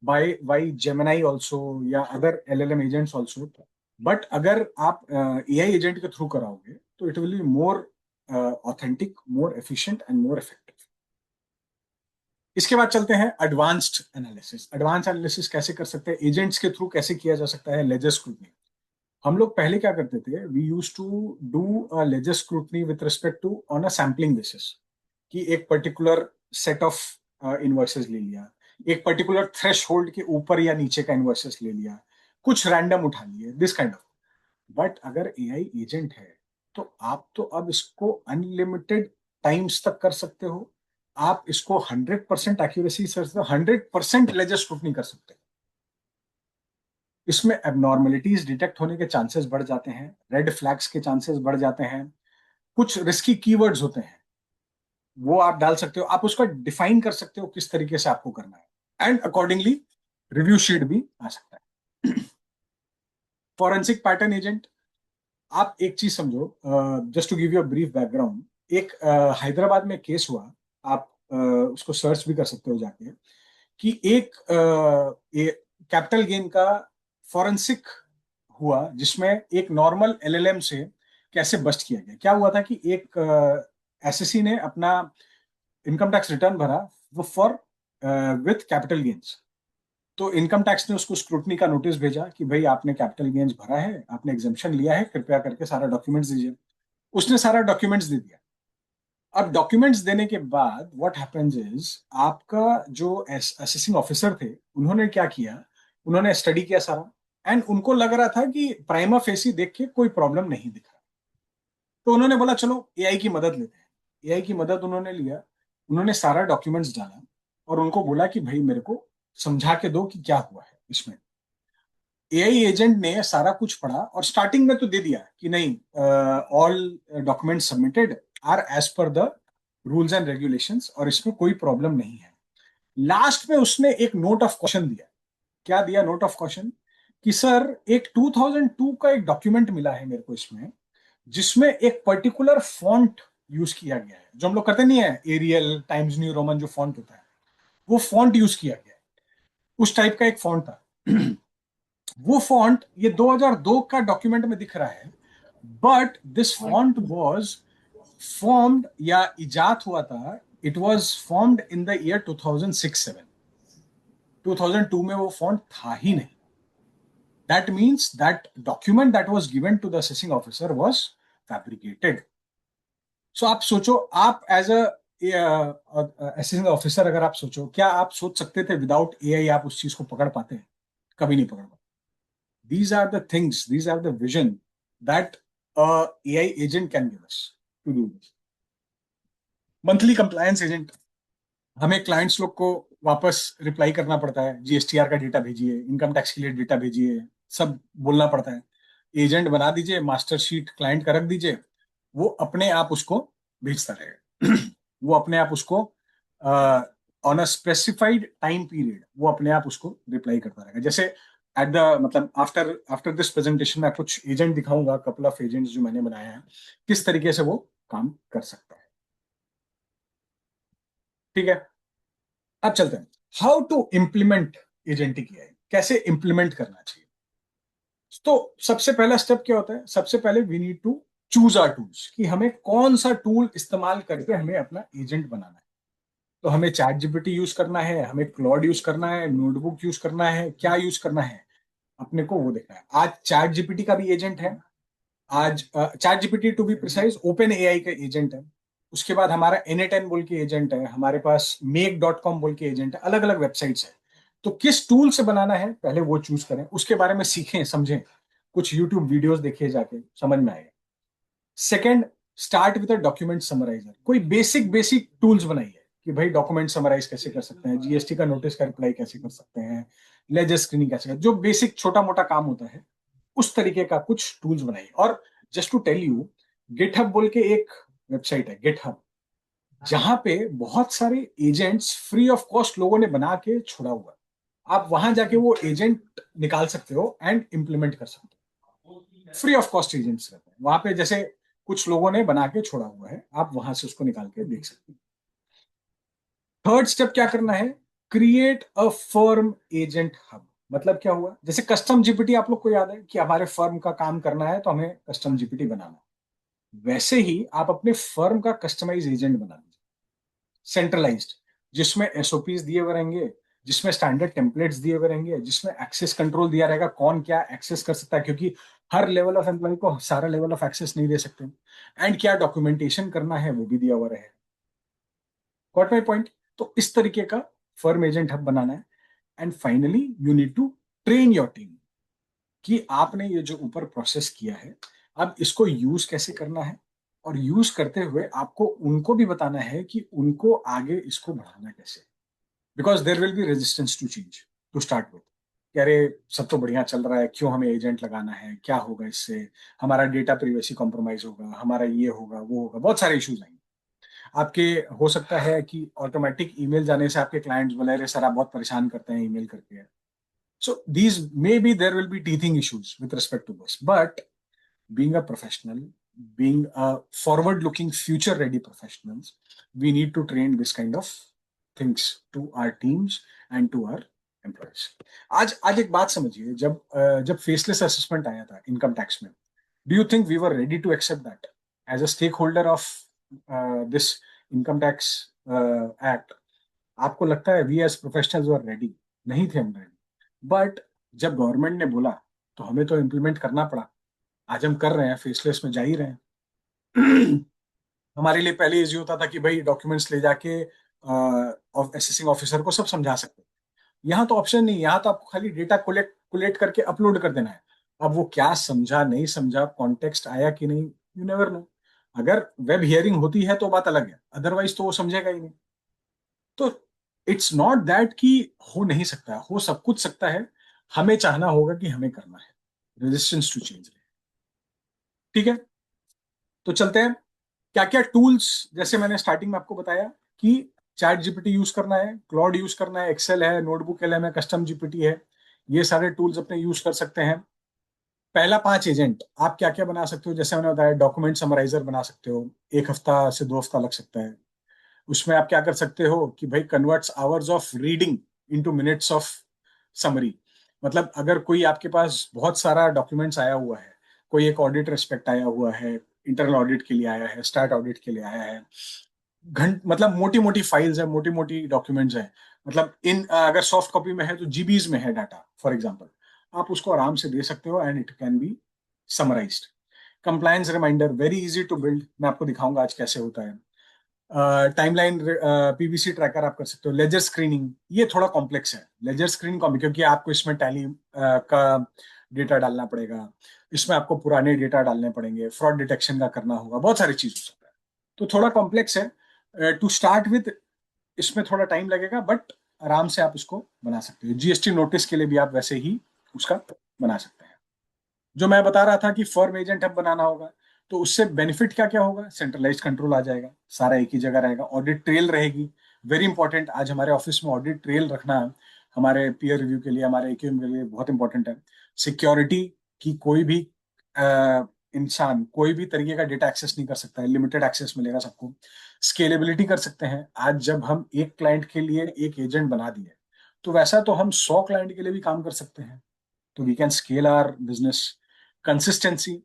by Gemini also या other LLM agents also, but अगर आप AI एजेंट के थ्रू कराओगे तो it will be more authentic, more efficient and more effective. इसके बाद चलते हैं एडवांस्ड एनालिसिस। एडवांस एनालिसिस कैसे कर सकते हैं, एजेंट्स के थ्रू कैसे किया जा सकता है? Ledger scrutiny. हम लोग पहले क्या करते थे, we used to do a ledger scrutiny with respect to on a sampling basis, कि एक पर्टिकुलर सेट ऑफ इनवॉइसेस ले लिया, एक पर्टिकुलर थ्रेशहोल्ड के ऊपर या नीचे का इनवॉइसेस ले लिया, कुछ रैंडम उठा लिए, दिस काइंड ऑफ। बट अगर AI एजेंट है तो आप तो अब इसको अनलिमिटेड टाइम्स तक कर सकते हो। आप इसको 100% एक्यूरेसी से 100% लेजर स्क्रूटनी कर सकते हो। इसमें एबनॉर्मलिटीज डिटेक्ट होने के चांसेस बढ़ जाते हैं, रेड फ्लैग्स के चांसेस बढ़ जाते हैं, कुछ रिस्की कीवर्ड्स होते हैं वो आप डाल सकते हो, आप उसको डिफाइन कर सकते हो किस तरीके से आपको करना है, एंड अकॉर्डिंगली रिव्यू शीट भी आ सकता है। फॉरेंसिक पैटर्न एजेंट, आप एक चीज समझो, just to give you a brief background. एक हैदराबाद में केस हुआ, आप उसको सर्च भी कर सकते हो जाके, कि एक कैपिटल गेन का फॉरेंसिक हुआ जिसमें एक नॉर्मल LLM से कैसे बस्ट किया गया। क्या हुआ था कि एक एसएससी ने अपना इनकम टैक्स रिटर्न भरा वो फॉर विथ कैपिटल गेन्स। तो इनकम टैक्स ने उसको स्क्रूटनी का नोटिस भेजा कि भाई आपने कैपिटल गेन्स भरा है, आपने एग्जेम्पशन लिया है, कृपया करके सारा डॉक्यूमेंट्स दीजिए। उसने सारा डॉक्यूमेंट्स दे दिया। अब डॉक्यूमेंट्स देने के बाद व्हाट हैपेंस इज, आपका जो असेसिंग ऑफिसर थे उन्होंने क्या किया, उन्होंने स्टडी किया सारा, एंड उनको लग रहा था कि प्राइमा फेसी देख के कोई प्रॉब्लम नहीं दिख रहा। तो उन्होंने बोला चलो एआई की मदद लेते हैं। एआई की मदद उन्होंने लिया, उन्होंने सारा डॉक्यूमेंट्स डाला और उनको बोला कि भाई मेरे को समझा के दो कि क्या हुआ है इसमें। एआई एजेंट ने सारा कुछ पढ़ा और स्टार्टिंग में तो दे दिया कि नहीं, all document submitted are as per the rules and regulations और इसमें कोई प्रॉब्लम नहीं है। लास्ट में उसने एक नोट ऑफ क्वेश्चन दिया। क्या दिया नोट ऑफ क्वेश्चन? कि सर एक 2002 का एक डॉक्यूमेंट मिला है मेरे को इसमें, जिसमें एक पर्टिकुलर फॉन्ट यूज किया गया है, जो हम लोग करते नहीं है एरियल टाइम्स न्यू रोमन जो फॉन्ट होता है, वो फॉन्ट यूज किया गया है। उस टाइप का एक फॉन्ट था। वो फॉन्ट ये 2002 का डॉक्यूमेंट में दिख रहा है, but this font was formed या इजाद हुआ था, it was formed in the year 2006-7। 2002 में वो फॉन्ट था ही नहीं। That means that document that was given to the assessing officer was fabricated. So आप सोचो, आप एज असेसिंग ऑफिसर अगर आप सोचो, क्या आप सोच सकते थे विदाउट एआई आप उस चीज को पकड़ पाते हैं? कभी नहीं पकड़ पाते। These are the things, these are the vision that a AI agent can give us to do this. Monthly compliance agent, हमें क्लाइंट्स लोग को वापस रिप्लाई करना पड़ता है, जीएसटीआर का डेटा भेजिए, इनकम टैक्स के लिए डेटा भेजिए, सब बोलना पड़ता है। एजेंट बना दीजिए, मास्टर शीट क्लाइंट का रख दीजिए, वो अपने आप उसको भेजता रहेगा। वो अपने आप उसको on a specified time period वो अपने आप उसको रिप्लाई करता रहेगा। जैसे एट द मतलब आफ्टर दिस प्रेजेंटेशन मैं कुछ एजेंट दिखाऊंगा, कपल ऑफ एजेंट्स जो मैंने बनाए हैं, किस तरीके से वो काम कर सकता है। ठीक है, अब चलते हैं how to implement agentic AI, कैसे इम्प्लीमेंट करना चाहिए। तो सबसे पहला स्टेप क्या होता है? सबसे पहले we need to choose our tools, कि हमें कौन सा टूल इस्तेमाल करके हमें अपना एजेंट बनाना है। तो हमें चैट जीपीटी यूज करना है, हमें क्लॉड यूज करना है, नोटबुक यूज करना है, क्या यूज करना है अपने को वो देखना है। आज चैट जीपीटी का भी एजेंट है, आज ChatGPT to be precise OpenAI का एजेंट है। उसके बाद हमारा N8N बोल के एजेंट है, हमारे पास make.com बोल के एजेंट है, अलग अलग वेबसाइट्स है। तो किस टूल से बनाना है पहले वो चूज करें, उसके बारे में सीखें, समझें, कुछ यूट्यूब वीडियोस देखिए, जाके समझ में आएगा। Second, start with a document summariser. कोई बेसिक टूल्स बनाइए कि भाई डॉक्यूमेंट समराइज कैसे कर सकते हैं, जीएसटी का नोटिस का रिप्लाई कैसे कर सकते हैं, लेजर स्क्रीनिंग कैसे कर, जो बेसिक छोटा मोटा काम होता है उस तरीके का कुछ टूल्स बनाइए। और just to tell you, GitHub बोल के एक वेबसाइट है गिटहब, जहां पे बहुत सारे एजेंट्स फ्री ऑफ कॉस्ट लोगों ने बना के छोड़ा हुआ। आप वहां जाके वो एजेंट निकाल सकते हो एंड इंप्लीमेंट कर सकते हो। फ्री ऑफ कॉस्ट एजेंट्स रहते हैं वहां पे, जैसे कुछ लोगों ने बना के छोड़ा हुआ है, आप वहां से उसको निकाल के देख सकते हो। थर्ड स्टेप क्या करना है? Create a firm agent hub. मतलब क्या हुआ? जैसे कस्टम जीपीटी आप लोग को याद है कि हमारे फर्म का काम करना है तो हमें कस्टम जीपीटी बनाना है। वैसे ही आप अपने फर्म का कस्टमाइज एजेंट बना लीजिए, सेंट्रलाइज्ड, जिसमें एसओपीज दिए हुए रहेंगे, जिसमें स्टैंडर्ड टेम्पलेट्स दिए हुए रहेंगे, जिसमें एक्सेस कंट्रोल दिया रहेगा, कौन क्या एक्सेस कर सकता है, क्योंकि हर लेवल ऑफ एम्प्लॉय को सारा लेवल ऑफ एक्सेस नहीं दे सकते, एंड क्या डॉक्यूमेंटेशन करना है वो भी दिया हुआ रहेगा। Got my point? तो इस तरीके का फर्म एजेंट हब बनाना है। And finally you need to train your team, कि आपने ये जो ऊपर प्रोसेस किया है अब इसको यूज कैसे करना है, और यूज करते हुए आपको उनको भी बताना है कि उनको आगे इसको बढ़ाना कैसे। Because there will be resistance to change to start with. अरे सब तो बढ़िया चल रहा है, क्यों हमें एजेंट लगाना है, क्या होगा इससे, हमारा डेटा प्रिवेसी कॉम्प्रोमाइज होगा, हमारा ये होगा वो होगा, बहुत सारे इश्यूज आएंगे आपके। हो सकता है कि ऑटोमेटिक ईमेल जाने से आपके क्लाइंट्स बोले अरे सर आप बहुत परेशान करते हैं ईमेल करके। So these maybe there will be teething issues with respect to this, but being a professional, being a forward-looking, future-ready professionals, we need to train this kind of things to our teams and to our employees. आज एक बात समझिए, जब faceless assessment आया था income tax में, do you think we were ready to accept that as a stakeholder of this income tax act, आपको लगता है we as professionals were ready? नहीं थे हम रेडी, बट जब गवर्नमेंट ने बोला तो हमें तो इम्प्लीमेंट करना पड़ा। आज हम कर रहे हैं, फेसलेस में जा ही रहे हैं। हमारे लिए पहले इजी होता था कि भाई डॉक्यूमेंट्स ले जाके असेसिंग ऑफिसर को सब समझा सकते हैं। यहाँ तो ऑप्शन नहीं, यहाँ तो आपको खाली डेटा कोलेक्ट करके अपलोड कर देना है। अब वो क्या समझा नहीं समझा, कॉन्टेक्स्ट आया कि नहीं, यू नेवर नो। अगर वेब हियरिंग होती है तो बात अलग है, अदरवाइज तो वो समझेगा ही नहीं। तो इट्स नॉट दैट कि हो नहीं सकता, हो सब कुछ सकता है, हमें चाहना होगा कि हमें करना है। Resistance to change. ठीक है, तो चलते हैं। क्या क्या टूल्स, जैसे मैंने स्टार्टिंग में आपको बताया कि चैट जीपीटी यूज करना है, क्लॉड यूज करना है, एक्सेल है, नोटबुक एलएम है, कस्टम जीपीटी है, ये सारे टूल्स अपने यूज कर सकते हैं। पहला 5 एजेंट आप क्या क्या बना सकते हो, जैसे मैंने बताया डॉक्यूमेंट समराइजर बना सकते हो, 1 हफ्ता से 2 हफ्ता लग सकता है। उसमें आप क्या कर सकते हो कि भाई converts hours of reading into minutes of summary. मतलब अगर कोई आपके पास बहुत सारा डॉक्यूमेंट्स आया हुआ है, कोई एक ऑडिट रिस्पेक्ट आया हुआ है, इंटरनल ऑडिट के लिए आया है, स्टार्ट ऑडिट के लिए आया है, मतलब मोटी मोटी फाइल्स है, मोटी मोटी डॉक्यूमेंट्स है, मतलब इन अगर सॉफ्ट कॉपी में है तो जीबीज में है डाटा फॉर एग्जांपल, आप उसको आराम से दे सकते हो and it can be summarized. Compliance reminder very easy to build, मैं आपको दिखाऊंगा आज कैसे होता है। टाइमलाइन पीवीसी ट्रैकर आप कर सकते हो। लेजर स्क्रीनिंग ये थोड़ा कॉम्प्लेक्स है, लेजर स्क्रीनिंग कॉम क्योंकि आपको इसमें टैली का डेटा डालना पड़ेगा, इसमें आपको पुराने डेटा डालने पड़ेंगे, फ्रॉड डिटेक्शन का करना होगा, बहुत सारी चीज हो सकता है, तो थोड़ा कॉम्प्लेक्स है टू स्टार्ट विद। इसमें थोड़ा टाइम लगेगा बट आराम से आप इसको बना सकते हो। जीएसटी नोटिस के लिए भी आप वैसे ही उसका बना सकते हैं। जो मैं बता रहा था कि फॉर्म एजेंट हब बनाना होगा, तो उससे बेनिफिट क्या क्या होगा, सेंट्रलाइज कंट्रोल आ जाएगा, सारा एक ही जगह रहेगा, ऑडिट ट्रेल रहेगी, वेरी इंपॉर्टेंट। आज हमारे ऑफिस में ऑडिट ट्रेल रखना हमारे पीयर रिव्यू के लिए, हमारे एक्यूएम के लिए बहुत इंपॉर्टेंट है। सिक्योरिटी की कोई भी इंसान कोई भी तरीके का डेटा एक्सेस नहीं कर सकता है, लिमिटेड एक्सेस मिलेगा सबको। स्केलेबिलिटी कर सकते हैं, आज जब हम एक क्लाइंट के लिए एक एजेंट बना दिए, तो वैसा तो हम 100 क्लाइंट के लिए भी काम कर सकते हैं, तो we can scale our business. Consistency,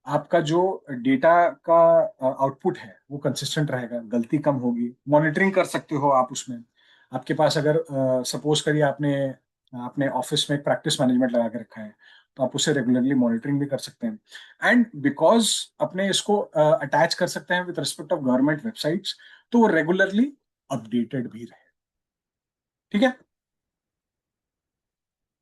आपका जो डेटा का आउटपुट है वो कंसिस्टेंट रहेगा, गलती कम होगी। मॉनिटरिंग कर सकते हो आप उसमें, आपके पास अगर सपोज करिए आपने अपने ऑफिस में एक प्रैक्टिस मैनेजमेंट लगा के रखा है, तो आप उसे रेगुलरली मॉनिटरिंग भी कर सकते हैं। एंड बिकॉज अपने इसको अटैच कर सकते हैं with respect of government websites, तो वो रेगुलरली अपडेटेड भी रहे। ठीक है,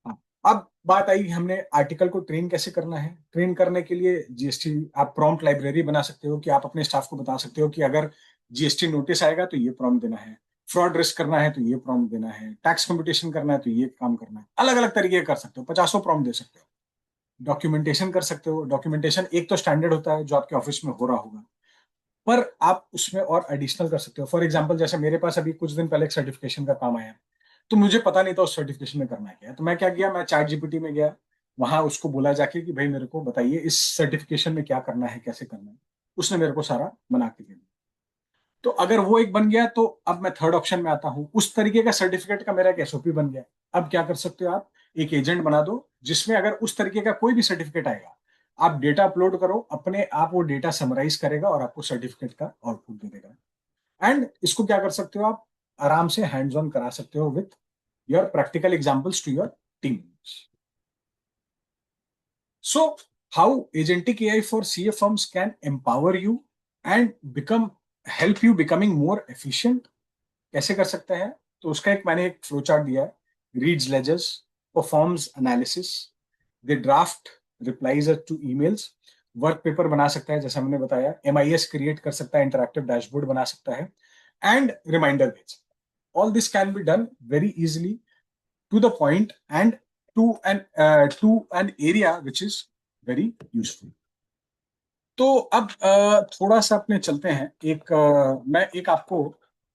हाँ। अब बात आई, हमने आर्टिकल को ट्रेन कैसे करना है। ट्रेन करने के लिए जीएसटी आप प्रॉम्प्ट लाइब्रेरी बना सकते हो कि आप अपने स्टाफ को बता सकते हो कि अगर जीएसटी नोटिस आएगा तो ये प्रॉम्प्ट देना है, फ्रॉड रिस्क करना है तो ये प्रॉम्प्ट देना है, टैक्स कंपटीशन करना है तो ये काम करना है। अलग अलग तरीके कर सकते हो, 50 प्रॉम्प्ट दे सकते हो। डॉक्यूमेंटेशन कर सकते हो, डॉक्यूमेंटेशन एक तो स्टैंडर्ड होता है जो आपके ऑफिस में हो रहा होगा, पर आप उसमें और एडिशनल कर सकते हो। फॉर एग्जाम्पल जैसे मेरे पास अभी कुछ दिन पहले एक सर्टिफिकेशन का काम आया, तो मुझे पता नहीं था उस सर्टिफिकेशन में करना क्या है, तो मैं क्या किया, मैं चैट जीपीटी में गया, वहां उसको बोला जाके कि भाई मेरे को बताइए इस सर्टिफिकेशन में क्या करना है, कैसे करना है। उसने मेरे को सारा बना के दिया। तो अगर वो एक बन गया तो अब मैं थर्ड ऑप्शन में आता हूं, उस तरीके का सर्टिफिकेट का मेरा एक एसओपी बन गया। अब क्या कर सकते हो आप, एक एजेंट बना दो जिसमें अगर उस तरीके का कोई भी सर्टिफिकेट आएगा, आप डेटा अपलोड करो, अपने आप वो डेटा समराइज करेगा और आपको सर्टिफिकेट का आउटपुट दे देगा। एंड इसको क्या कर सकते हो आप, आराम से हैंड्स ऑन करा सकते हो with your practical examples to your team. So, how agentic AI for CA firms can empower you and become help you becoming more efficient? कैसे कर सकते हैं, तो उसका एक मैंने एक फ्लो चार्ट दिया है। Reads ledgers, performs analysis, they draft replies to emails, work paper बना सकता है जैसा मैंने बताया, MIS क्रिएट कर सकता है, इंटरैक्टिव डैशबोर्ड बना सकता है, एंड रिमाइंडर भेज। All this can be done very easily to the point and to an area which is very useful. तो अब थोड़ा सा अपने चलते हैं, मैं एक आपको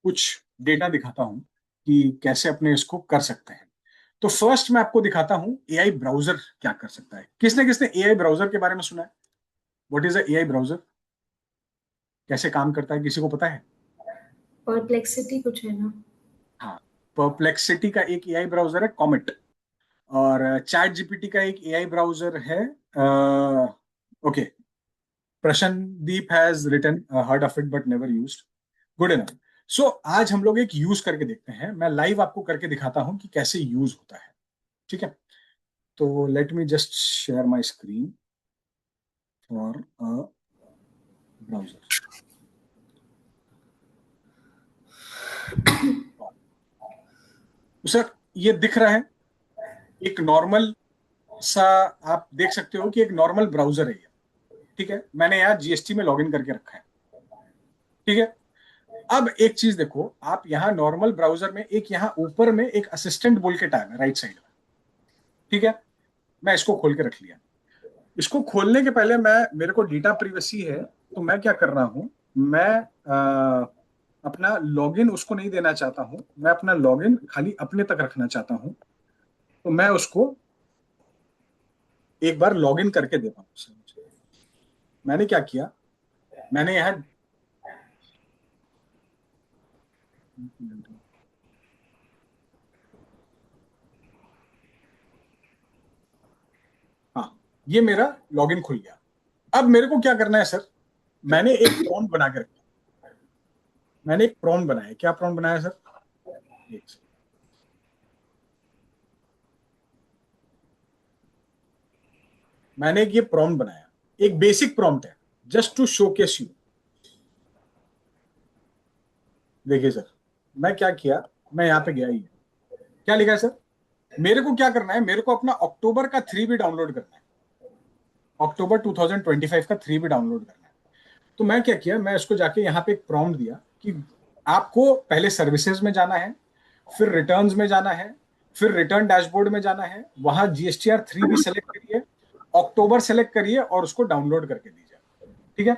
कुछ डेटा दिखाता हूं कि कैसे अपने इसको कर सकते हैं। तो फर्स्ट मैं आपको दिखाता हूं एआई ब्राउजर क्या कर सकता है। किसने किसने एआई ब्राउजर के बारे में सुना है? What is a AI browser, कैसे काम करता है, किसी को पता है? परप्लेक्सिटी कुछ है ना? हाँ, परप्लेक्सिटी का एक एआई ब्राउजर है कॉमेट, और चैट जीपीटी का एक एआई ब्राउजर है okay Prashandeep has written heard of it but never used, good enough. So आज हम लोग एक यूज करके देखते हैं, मैं लाइव आपको करके दिखाता हूं कि कैसे यूज होता है, ठीक है। तो let me just share my screen for a browser. Sir ये दिख रहा है, एक नॉर्मल सा, आप देख सकते हो कि एक नॉर्मल ब्राउजर है ये, ठीक है। मैंने यहाँ जीएसटी में लॉगिन करके रखा है, ठीक है। अब एक चीज देखो, आप यहाँ नॉर्मल ब्राउजर में एक यहाँ ऊपर में एक असिस्टेंट बोल के टैब है राइट साइड में, ठीक है। मैं इसको खोल के रख लिया। इसको खोलने के पहले मेरे को डेटा प्रिवेसी है, तो मैं क्या कर रहा हूं, मैं अपना लॉगिन उसको नहीं देना चाहता हूं, मैं अपना लॉगिन खाली अपने तक रखना चाहता हूं। तो मैं उसको एक बार लॉगिन करके देता हूं। मैंने क्या किया, मैंने यहाँ हाँ, ये मेरा लॉगिन खुल गया। अब मेरे को क्या करना है सर, मैंने एक प्रॉम्प्ट बना के रखा, मैंने एक प्रॉम्प्ट बनाया। क्या प्रॉम्प्ट बनाया सर, एक second। मैंने एक ये प्रॉम्प्ट बनाया, एक बेसिक प्रॉम्प्ट है, जस्ट टू शोकेस यू। देखिए सर, मैं क्या किया, मैं यहाँ पे गया ही है, क्या लिखा है सर, मेरे को क्या करना है, मेरे को अपना अक्टूबर का 3B डाउनलोड करना है, अक्टूबर 2025 का 3B डाउनलोड करना है। तो मैं क्या किया, मैं इसको जाके यहाँ पे एक प्रॉम्प्ट दिया कि आपको पहले सर्विसेज में जाना है, फिर रिटर्न्स में जाना है, फिर रिटर्न डैशबोर्ड में जाना है, वहां GSTR 3B सेलेक्ट करिए, अक्टूबर सेलेक्ट करिए और उसको डाउनलोड करके दीजिए, ठीक है।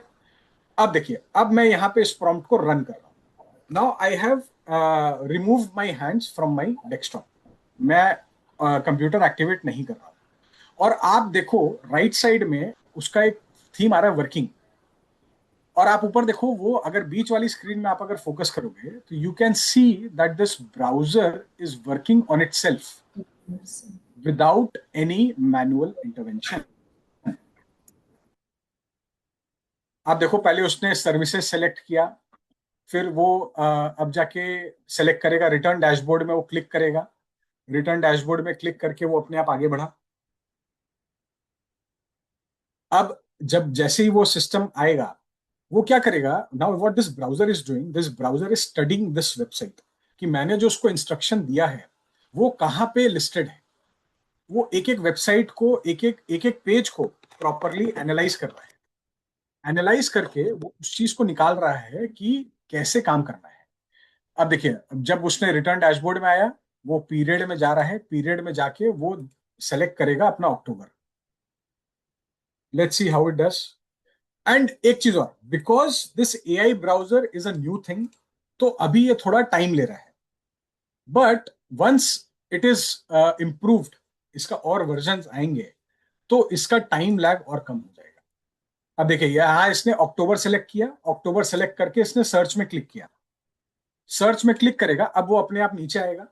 अब देखिए, अब मैं यहाँ पे इस प्रॉम्प्ट को रन कर रहा हूँ। Now I have remove my hands from my desktop, मैं कंप्यूटर एक्टिवेट नहीं कर रहा हूँ। और आप देखो राइट साइड में उसका एक थीम आ रहा है, वर्किंग। और आप ऊपर देखो, वो अगर बीच वाली स्क्रीन में आप अगर फोकस करोगे तो you can see that this browser is working on it self without any manual intervention. आप देखो, पहले उसने सर्विसेज सेलेक्ट किया, फिर वो अब जाके सेलेक्ट करेगा रिटर्न डैशबोर्ड में, वो क्लिक करेगा, रिटर्न डैशबोर्ड में क्लिक करके वो अपने आप आगे बढ़ा। अब जब जैसे ही वो सिस्टम आएगा, वो क्या करेगा, now what this browser is doing, this browser is studying this website, कि मैंने जो उसको इंस्ट्रक्शन दिया है वो कहाँ पे लिस्टेड है। वो एक एक वेबसाइट को, एक एक पेज को प्रॉपरली एनालाइज कर रहा है, एनालाइज करके वो उस चीज को निकाल रहा है कि कैसे काम करना है। अब देखिए, जब उसने रिटर्न डैशबोर्ड में आया, वो पीरियड में जा रहा है, पीरियड में जाके वो सेलेक्ट करेगा अपना October. Let's see how it does. And एक चीज और, because this AI browser is a new thing, तो अभी ये थोड़ा टाइम ले रहा है, but once it is improved, इसका और वर्जन आएंगे तो इसका टाइम लैग और कम हो जाएगा। अब देखिए, यहां इसने अक्टूबर सेलेक्ट किया, अक्टूबर सेलेक्ट करके इसने सर्च में क्लिक किया, सर्च में क्लिक करेगा, अब वो अपने आप नीचे आएगा,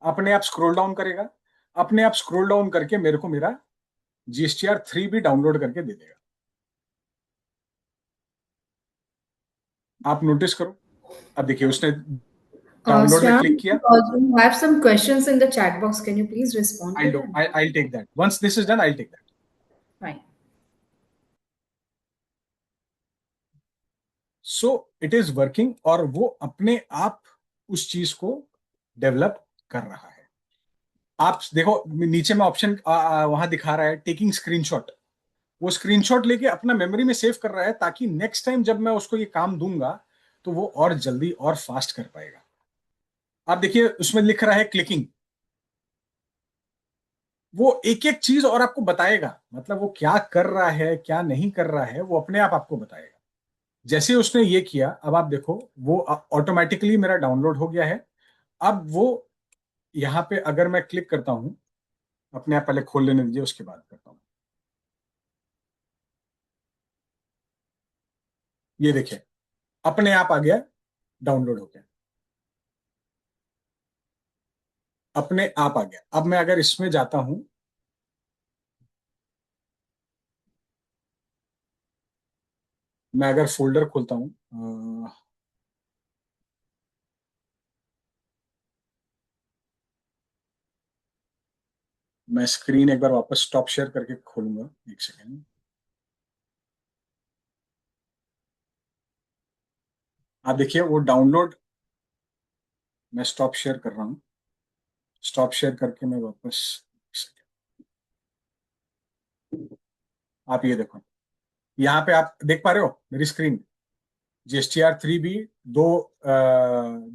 अपने आप स्क्रॉल डाउन करेगा, अपने आप स्क्रॉल डाउन करके मेरे को मेरा GSTR 3B डाउनलोड करके दे देगा। आप नोटिस करो, अब देखिए उसने डाउनलोड में Shyam, क्लिक किया। you have some questions in the chat box. Can you please respond to I'll do. them? I'll take that. Once this is done, I'll take that. Fine. So it is working, और वो अपने आप उस चीज को develop कर रहा है। आप देखो नीचे में ऑप्शन वहां दिखा रहा है टेकिंग स्क्रीनशॉट, वो स्क्रीनशॉट लेके अपना मेमोरी में सेव कर रहा है, ताकि नेक्स्ट टाइम जब मैं उसको ये काम दूंगा तो वो और जल्दी और फास्ट कर पाएगा। आप देखिए उसमें लिख रहा है क्लिकिंग, वो एक एक चीज और आपको बताएगा, मतलब वो क्या कर रहा है क्या नहीं कर रहा है, वो अपने आप आपको बताएगा। जैसे उसने ये किया, अब आप देखो वो ऑटोमेटिकली मेरा डाउनलोड हो गया है। अब वो यहाँ पे अगर मैं क्लिक करता हूं, अपने आप पहले खोल लेने दीजिए, उसके बाद करता हूं। ये देखिए अपने आप आ गया, डाउनलोड हो गया, अपने आप आ गया। अब मैं अगर इसमें जाता हूं, मैं अगर फोल्डर खोलता हूँ, मैं स्क्रीन एक बार वापस स्टॉप शेयर करके खोलूंगा, एक सेकेंड। आप देखिए वो डाउनलोड, मैं स्टॉप शेयर कर रहा हूँ। स्टॉप शेयर करके मैं वापस, आप ये देखो, यहाँ पे आप देख पा रहे हो मेरी स्क्रीन। GSTR 3B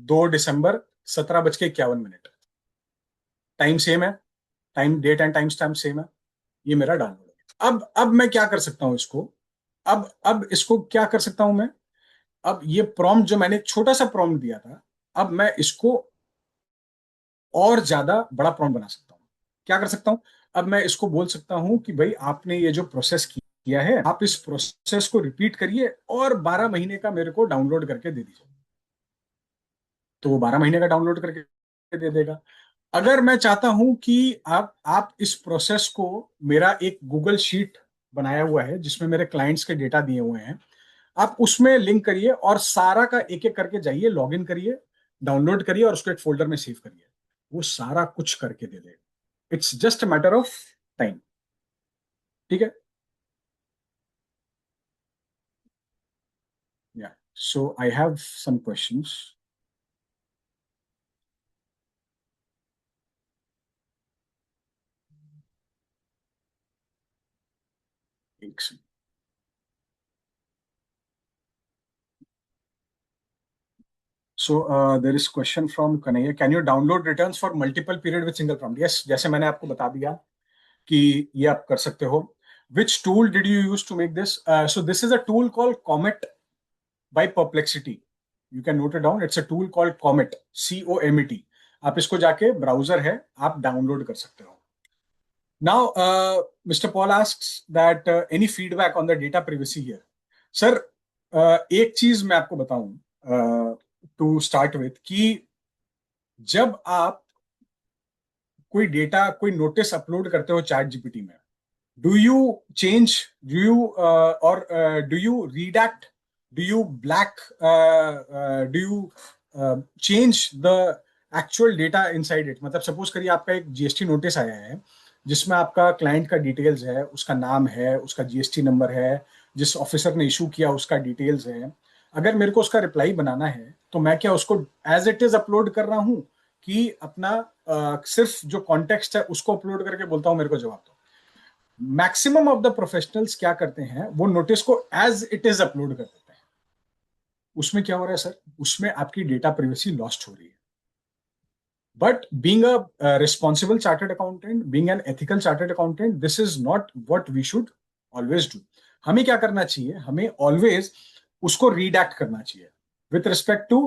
2 दिसंबर 17:51। टाइम सेम है, time date and time stamp same है। ये मेरा डाउनलोड है। अब मैं क्या कर सकता हूँ इसको, अब इसको क्या कर सकता हूं मैं। अब ये प्रॉम्प्ट जो मैंने एक छोटा सा प्रॉम्प्ट दिया था, अब मैं इसको और ज्यादा बड़ा प्रॉम्प्ट बना सकता हूँ। क्या कर सकता हूं, अब मैं इसको बोल सकता हूं कि भाई आपने ये जो प्रोसेस किया है, आप इस प्रोसेस को रिपीट करिए और 12 महीने का मेरे को डाउनलोड करके दे दीजिए। तो वो 12 महीने का डाउनलोड करके दे देगा। अगर मैं चाहता हूं कि आप इस प्रोसेस को, मेरा एक गूगल शीट बनाया हुआ है जिसमें मेरे क्लाइंट्स के डेटा दिए हुए हैं, आप उसमें लिंक करिए और सारा का एक एक करके जाइए, लॉग इन करिए, डाउनलोड करिए और उसको एक फोल्डर में सेव करिए, वो सारा कुछ करके दे देगा। It's just a matter of time. ठीक है, या सो आई हैव सम क्वेश्चंस। एक second. So there is question from Kanaya. Can you download returns for multiple period with single prompt? Yes, जैसे मैंने आपको बता दिया कि ये आप कर सकते हो। Which tool did you use to make this? So this is a tool called Comet by Perplexity. You can note it down. It's a tool called Comet, COMET. आप इसको जाके ब्राउजर है, आप डाउनलोड कर सकते हो। Now, Mr. Paul asks that any feedback on the data privacy here. Sir, एक चीज मैं आपको बताऊं टू स्टार्ट विथ, कि जब आप कोई डेटा, कोई नोटिस अपलोड करते हो चैट जीपीटी में, do you change, do you और do you redact, do you black, do you change the actual data inside it? मतलब सपोज करिए आपका एक जीएसटी नोटिस आया है जिसमें आपका क्लाइंट का डिटेल्स है, उसका नाम है, उसका जीएसटी नंबर है, जिस ऑफिसर ने इशू किया उसका डिटेल्स है। अगर मेरे को उसका रिप्लाई बनाना है तो मैं क्या उसको एज इट इज अपलोड कर रहा हूं, कि अपना सिर्फ जो कॉन्टेक्स्ट है उसको अपलोड करके बोलता हूं मेरे को जवाब दो? मैक्सिमम ऑफ द प्रोफेशनल्स क्या करते हैं, वो नोटिस को एज इट इज अपलोड कर देते हैं। उसमें क्या हो रहा है सर, उसमें आपकी डेटा प्राइवेसी लॉस्ट हो रही है। But being a responsible chartered accountant, being an ethical chartered accountant, this is not what we should always do. हमें क्या करना चाहिए, हमें ऑलवेज उसको रीडैक्ट करना चाहिए विथ रिस्पेक्ट टू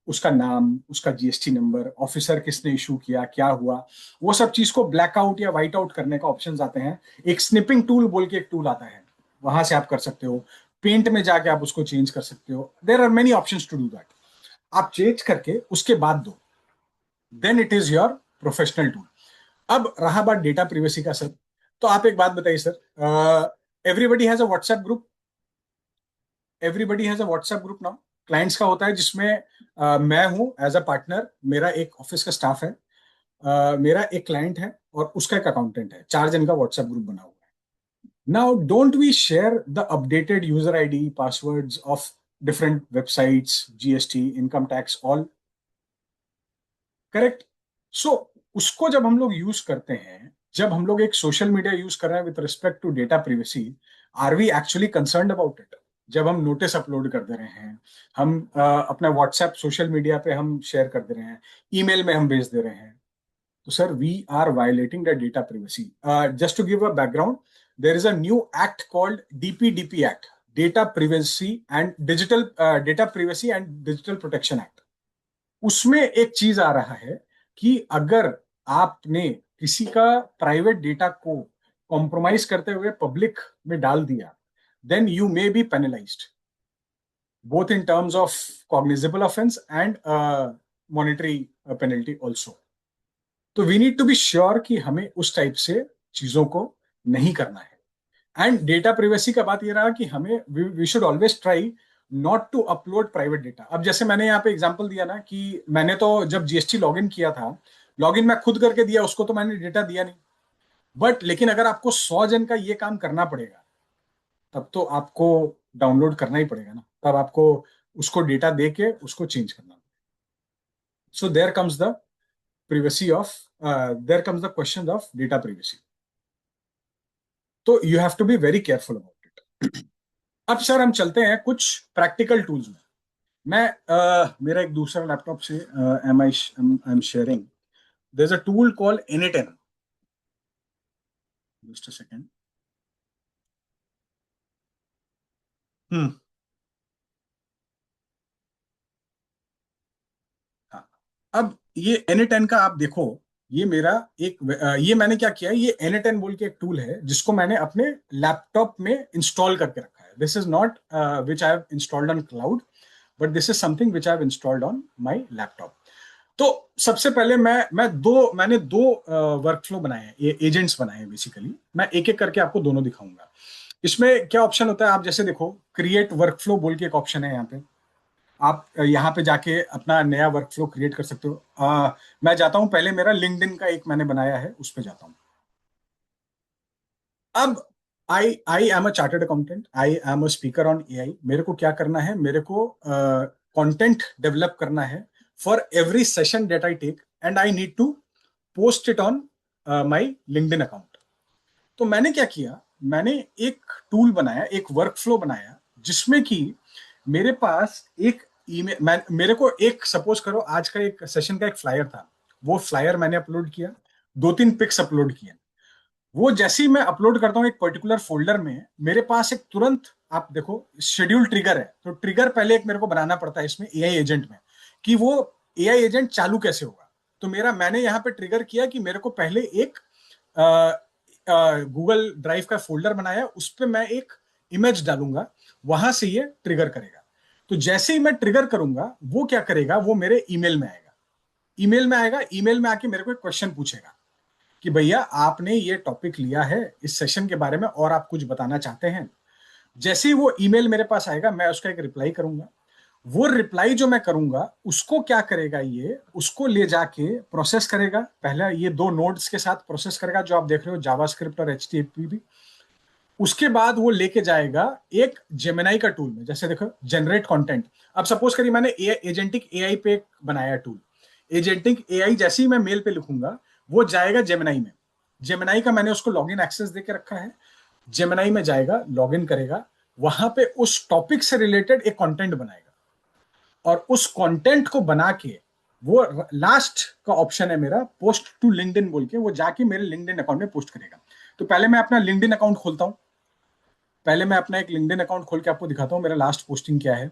उसका नाम, उसका जीएसटी नंबर, ऑफिसर किसने इशू किया, क्या हुआ, वो सब चीज को ब्लैकआउट या व्हाइट आउट करने का ऑप्शंस आते हैं। एक स्निपिंग टूल बोल के एक टूल आता है, वहां से आप कर सकते हो। पेंट में जाके आप उसको चेंज कर सकते हो। There are many options to do that. आप चेंज करके उसके बाद दो, then it is your professional tool. अब रहा बात डेटा प्रिवेसी का सर, तो आप एक बात बताइए sir, everybody has a WhatsApp group, everybody has a WhatsApp group now. Clients का होता है जिसमें मैं हूं एज अ पार्टनर, मेरा एक ऑफिस का स्टाफ है, मेरा एक क्लाइंट है और उसका एक अकाउंटेंट है, 4 जन का व्हाट्सएप ग्रुप बना हुआ है। Now don't we share the updated user ID, passwords of different websites, GST, income tax, all correct? So उसको जब हम लोग यूज करते हैं, जब हम लोग एक सोशल मीडिया यूज कर रहे हैं with respect to data privacy, are we actually concerned about it? जब हम नोटिस अपलोड कर दे रहे हैं, हम अपना व्हाट्सएप सोशल मीडिया पे हम शेयर कर दे रहे हैं, ईमेल में हम भेज दे रहे हैं, तो sir we are violating the data privacy. Just to give a background, there is a new act called DPDP act, data privacy and digital, data privacy and digital protection act. उसमें एक चीज आ रहा है कि अगर आपने किसी का प्राइवेट डेटा को कॉम्प्रोमाइज करते हुए पब्लिक में डाल दिया, then you may be penalized both in terms of cognizable offense and monetary penalty also. तो we need to be sure कि हमें उस टाइप से चीजों को नहीं करना है। एंड डेटा प्रिवेसी का बात ये रहा कि हमें we should always try not to upload private data. अब जैसे मैंने यहाँ पे एग्जांपल दिया ना कि मैंने तो जब जीएसटी लॉगिन किया था, लॉगिन मैं खुद करके दिया, उसको तो मैंने डेटा दिया नहीं। बट लेकिन अगर आपको 100 जन का ये काम करना पड़ेगा, तब तो आपको डाउनलोड करना ही पड़ेगा ना, तब आपको उसको डेटा दे के उसको चेंज करना पड़ेगा। So there comes the privacy of there comes the question of data privacy. तो you have to be very careful about it. अब सर हम चलते हैं कुछ प्रैक्टिकल टूल्स में। मैं मेरा एक दूसरा लैपटॉप से I am sharing, there is a tool called N10। Just a second. Hmm हाँ, अब ये N10 का आप देखो, ये मेरा एक ये मैंने क्या किया है, ये N10 बोल के एक टूल है जिसको मैंने अपने लैपटॉप में इंस्टॉल करके रखा है। This is not which I have installed on cloud, but this is something which I have installed on my laptop. तो सबसे पहले मैंने दो वर्कफ्लो बनाए हैं, ये एजेंट्स बनाए हैं बेसिकली। मैं एक एक करके आपको दोनों दिखाऊंगा। इसमें क्या ऑप्शन होता है, आप जैसे देखो क्रिएट वर्कफ्लो बोल के एक ऑप्शन है यहाँ पे। आप यहाँ पे जाके अपना नया वर्कफ्लो क्रिएट कर सकते हो। मैं जाता हूँ, पहले मेरा लिंक्डइन का एक मैंने बनाया है, उस पर जाता हूँ। अब I am a chartered accountant, I am a speaker on AI. मेरे को क्या करना है, मेरे को कंटेंट डेवलप करना है for every session that I take, and I need to post it on my LinkedIn account. तो मैंने क्या किया, मैंने एक टूल बनाया, एक वर्कफ्लो बनाया, जिसमें कि मेरे पास एक ईमेल, मेरे को एक सपोज करो आज का एक सेशन का एक फ्लायर था, वो फ्लायर मैंने अपलोड किया, 2-3 पिक्स अपलोड किए। वो जैसे ही मैं अपलोड करता हूँ एक पर्टिकुलर फोल्डर में, मेरे पास एक तुरंत, आप देखो शेड्यूल ट्रिगर है, तो ट्रिगर पहले एक मेरे को बनाना पड़ता है इसमें एआई एजेंट में, कि वो एआई एजेंट चालू कैसे होगा। तो मैंने यहाँ पे ट्रिगर किया कि मेरे को पहले एक गूगल ड्राइव का फोल्डर बनाया, उस पर मैं एक इमेज डालूंगा, वहां से ये ट्रिगर करेगा। तो जैसे ही मैं ट्रिगर करूंगा, वो क्या करेगा, वो मेरे ईमेल में आएगा। ईमेल में आके मेरे को एक क्वेश्चन पूछेगा कि भैया आपने ये टॉपिक लिया है इस सेशन के बारे में और आप कुछ बताना चाहते हैं। जैसे ही वो ईमेल मेरे पास आएगा, मैं उसका एक रिप्लाई करूंगा। वो रिप्लाई जो मैं करूंगा, उसको क्या करेगा, ये उसको ले जाके प्रोसेस करेगा। पहले ये 2 नोड्स के साथ प्रोसेस करेगा, जो आप देख रहे हो, जावास्क्रिप्ट और HTTP। उसके बाद वो लेके जाएगा एक जेमिनाई का टूल में, जैसे देखो जनरेट कंटेंट। अब सपोज करिए मैंने एजेंटिक एआई पे बनाया टूल, एजेंटिक एआई जैसे ही मैं मेल पे लिखूंगा, वो जाएगा जेमिनाई में। जेमिनाई का मैंने उसको लॉगिन एक्सेस देके रखा है। जेमिनाई में जाएगा, लॉगिन करेगा, वहां पे उस टॉपिक से रिलेटेड एक कंटेंट बनाएगा, और उस कंटेंट को बना के वो लास्ट का ऑप्शन है मेरा पोस्ट टू लिंक्डइन बोल के, वो जाके मेरे लिंक्डइन अकाउंट में पोस्ट करेगा। तो पहले मैं अपना लिंक्डइन अकाउंट खोलता हूं, पहले मैं अपना एक लिंक्डइन अकाउंट खोल के आपको दिखाता हूं मेरा लास्ट पोस्टिंग क्या है।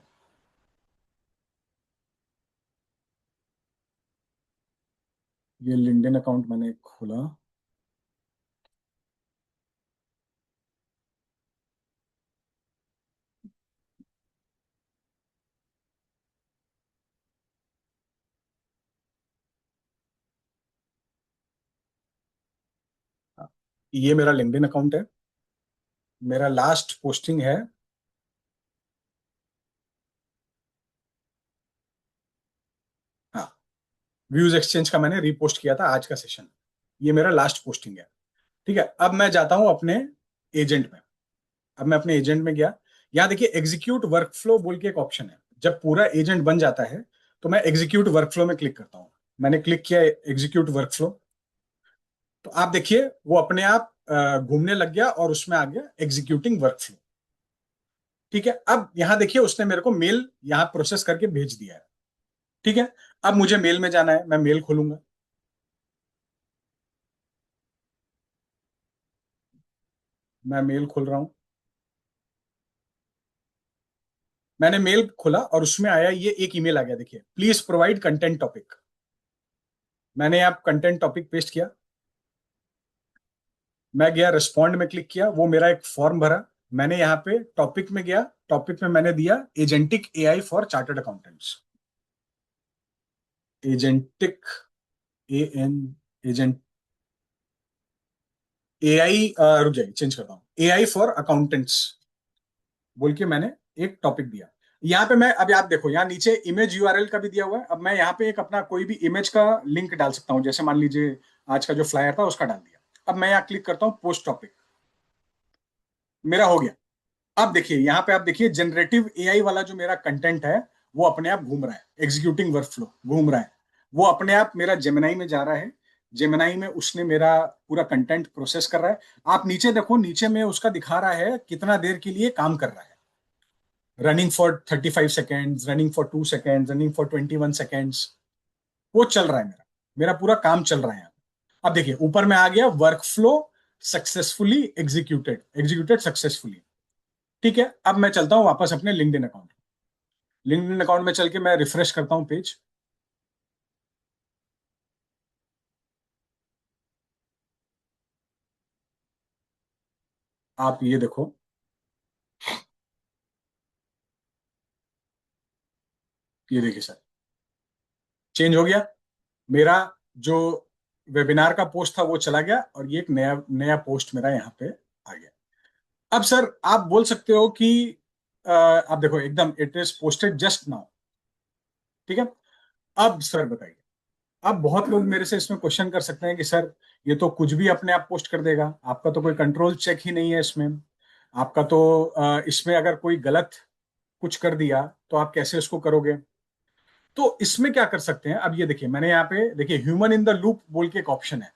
ये लिंक्डइन अकाउंट मैंने खोला। ये मेरा लिंक्डइन अकाउंट है, मेरा लास्ट पोस्टिंग है। हाँ, व्यूज एक्सचेंज का मैंने रीपोस्ट किया था आज का सेशन, ये मेरा लास्ट पोस्टिंग है। ठीक है, अब मैं जाता हूं अपने एजेंट में। अब मैं अपने एजेंट में गया, यहाँ देखिए एग्जीक्यूट वर्कफ्लो बोल के एक ऑप्शन है। जब पूरा एजेंट बन जाता है तो मैं एग्जीक्यूट वर्कफ्लो में क्लिक करता हूँ। मैंने क्लिक किया एग्जीक्यूट वर्कफ्लो, तो आप देखिए वो अपने आप घूमने लग गया और उसमें आ गया एग्जीक्यूटिंग वर्कफ्लो। ठीक है, अब यहां देखिए उसने मेरे को मेल यहां प्रोसेस करके भेज दिया है। ठीक है, अब मुझे मेल में जाना है, मैं मेल खोलूंगा। मैं मेल खोल रहा हूं, मैंने मेल खोला और उसमें आया ये एक ईमेल आ गया, देखिए प्लीज प्रोवाइड कंटेंट टॉपिक। मैंने आप कंटेंट टॉपिक पेस्ट किया, मैं गया रिस्पॉन्ड में क्लिक किया, वो मेरा एक फॉर्म भरा। मैंने यहाँ पे टॉपिक में गया, टॉपिक में मैंने दिया agentic AI for chartered accountants. Agentic A an agent AI, रुक जाइए, चेंज करता हूँ, AI फॉर अकाउंटेंट्स बोल के मैंने एक टॉपिक दिया। यहाँ पे मैं, अभी आप देखो यहाँ नीचे इमेज यूआरएल का भी दिया हुआ है। अब मैं यहाँ पे एक अपना कोई भी इमेज का लिंक डाल सकता हूँ, जैसे मान लीजिए आज का जो फ्लायर था उसका डाल दिया। अब मैं यहाँ क्लिक करता हूँ पोस्ट टॉपिक, मेरा हो गया। अब देखिए यहाँ पे, आप देखिए जनरेटिव एआई वाला जो मेरा कंटेंट है वो अपने आप घूम रहा है, एग्जीक्यूटिंग वर्कफ्लो घूम रहा है, वो अपने आप मेरा जेमिनाई में जा रहा है। जेमिनाई में उसने मेरा पूरा कंटेंट प्रोसेस कर रहा है। आप नीचे देखो, नीचे में उसका दिखा रहा है कितना देर के लिए काम कर रहा है। Running for 35 seconds, running for 2 seconds, running for 21 seconds, वो चल रहा है, मेरा मेरा पूरा काम चल रहा है। अब देखिए ऊपर में आ गया work flow successfully executed, executed successfully. ठीक है, अब मैं चलता हूं वापस अपने लिंक्डइन अकाउंट। लिंक्डइन अकाउंट में चल के मैं रिफ्रेश करता हूं पेज। आप ये देखो, ये देखिए सर, चेंज हो गया। मेरा जो वेबिनार का पोस्ट था वो चला गया, और ये एक नया नया पोस्ट मेरा यहाँ पे आ गया। अब सर आप बोल सकते हो कि आप देखो एकदम it is posted just now. ठीक है, अब सर बताइए, अब बहुत लोग मेरे से इसमें क्वेश्चन कर सकते हैं कि सर ये तो कुछ भी अपने आप पोस्ट कर देगा, आपका तो कोई कंट्रोल चेक ही नहीं है इसमें, आपका तो इसमें अगर कोई गलत कुछ कर दिया तो आप कैसे उसको करोगे। तो इसमें क्या कर सकते हैं, अब ये देखिए, मैंने यहाँ पे देखिए ह्यूमन इन द लूप बोल के एक ऑप्शन है।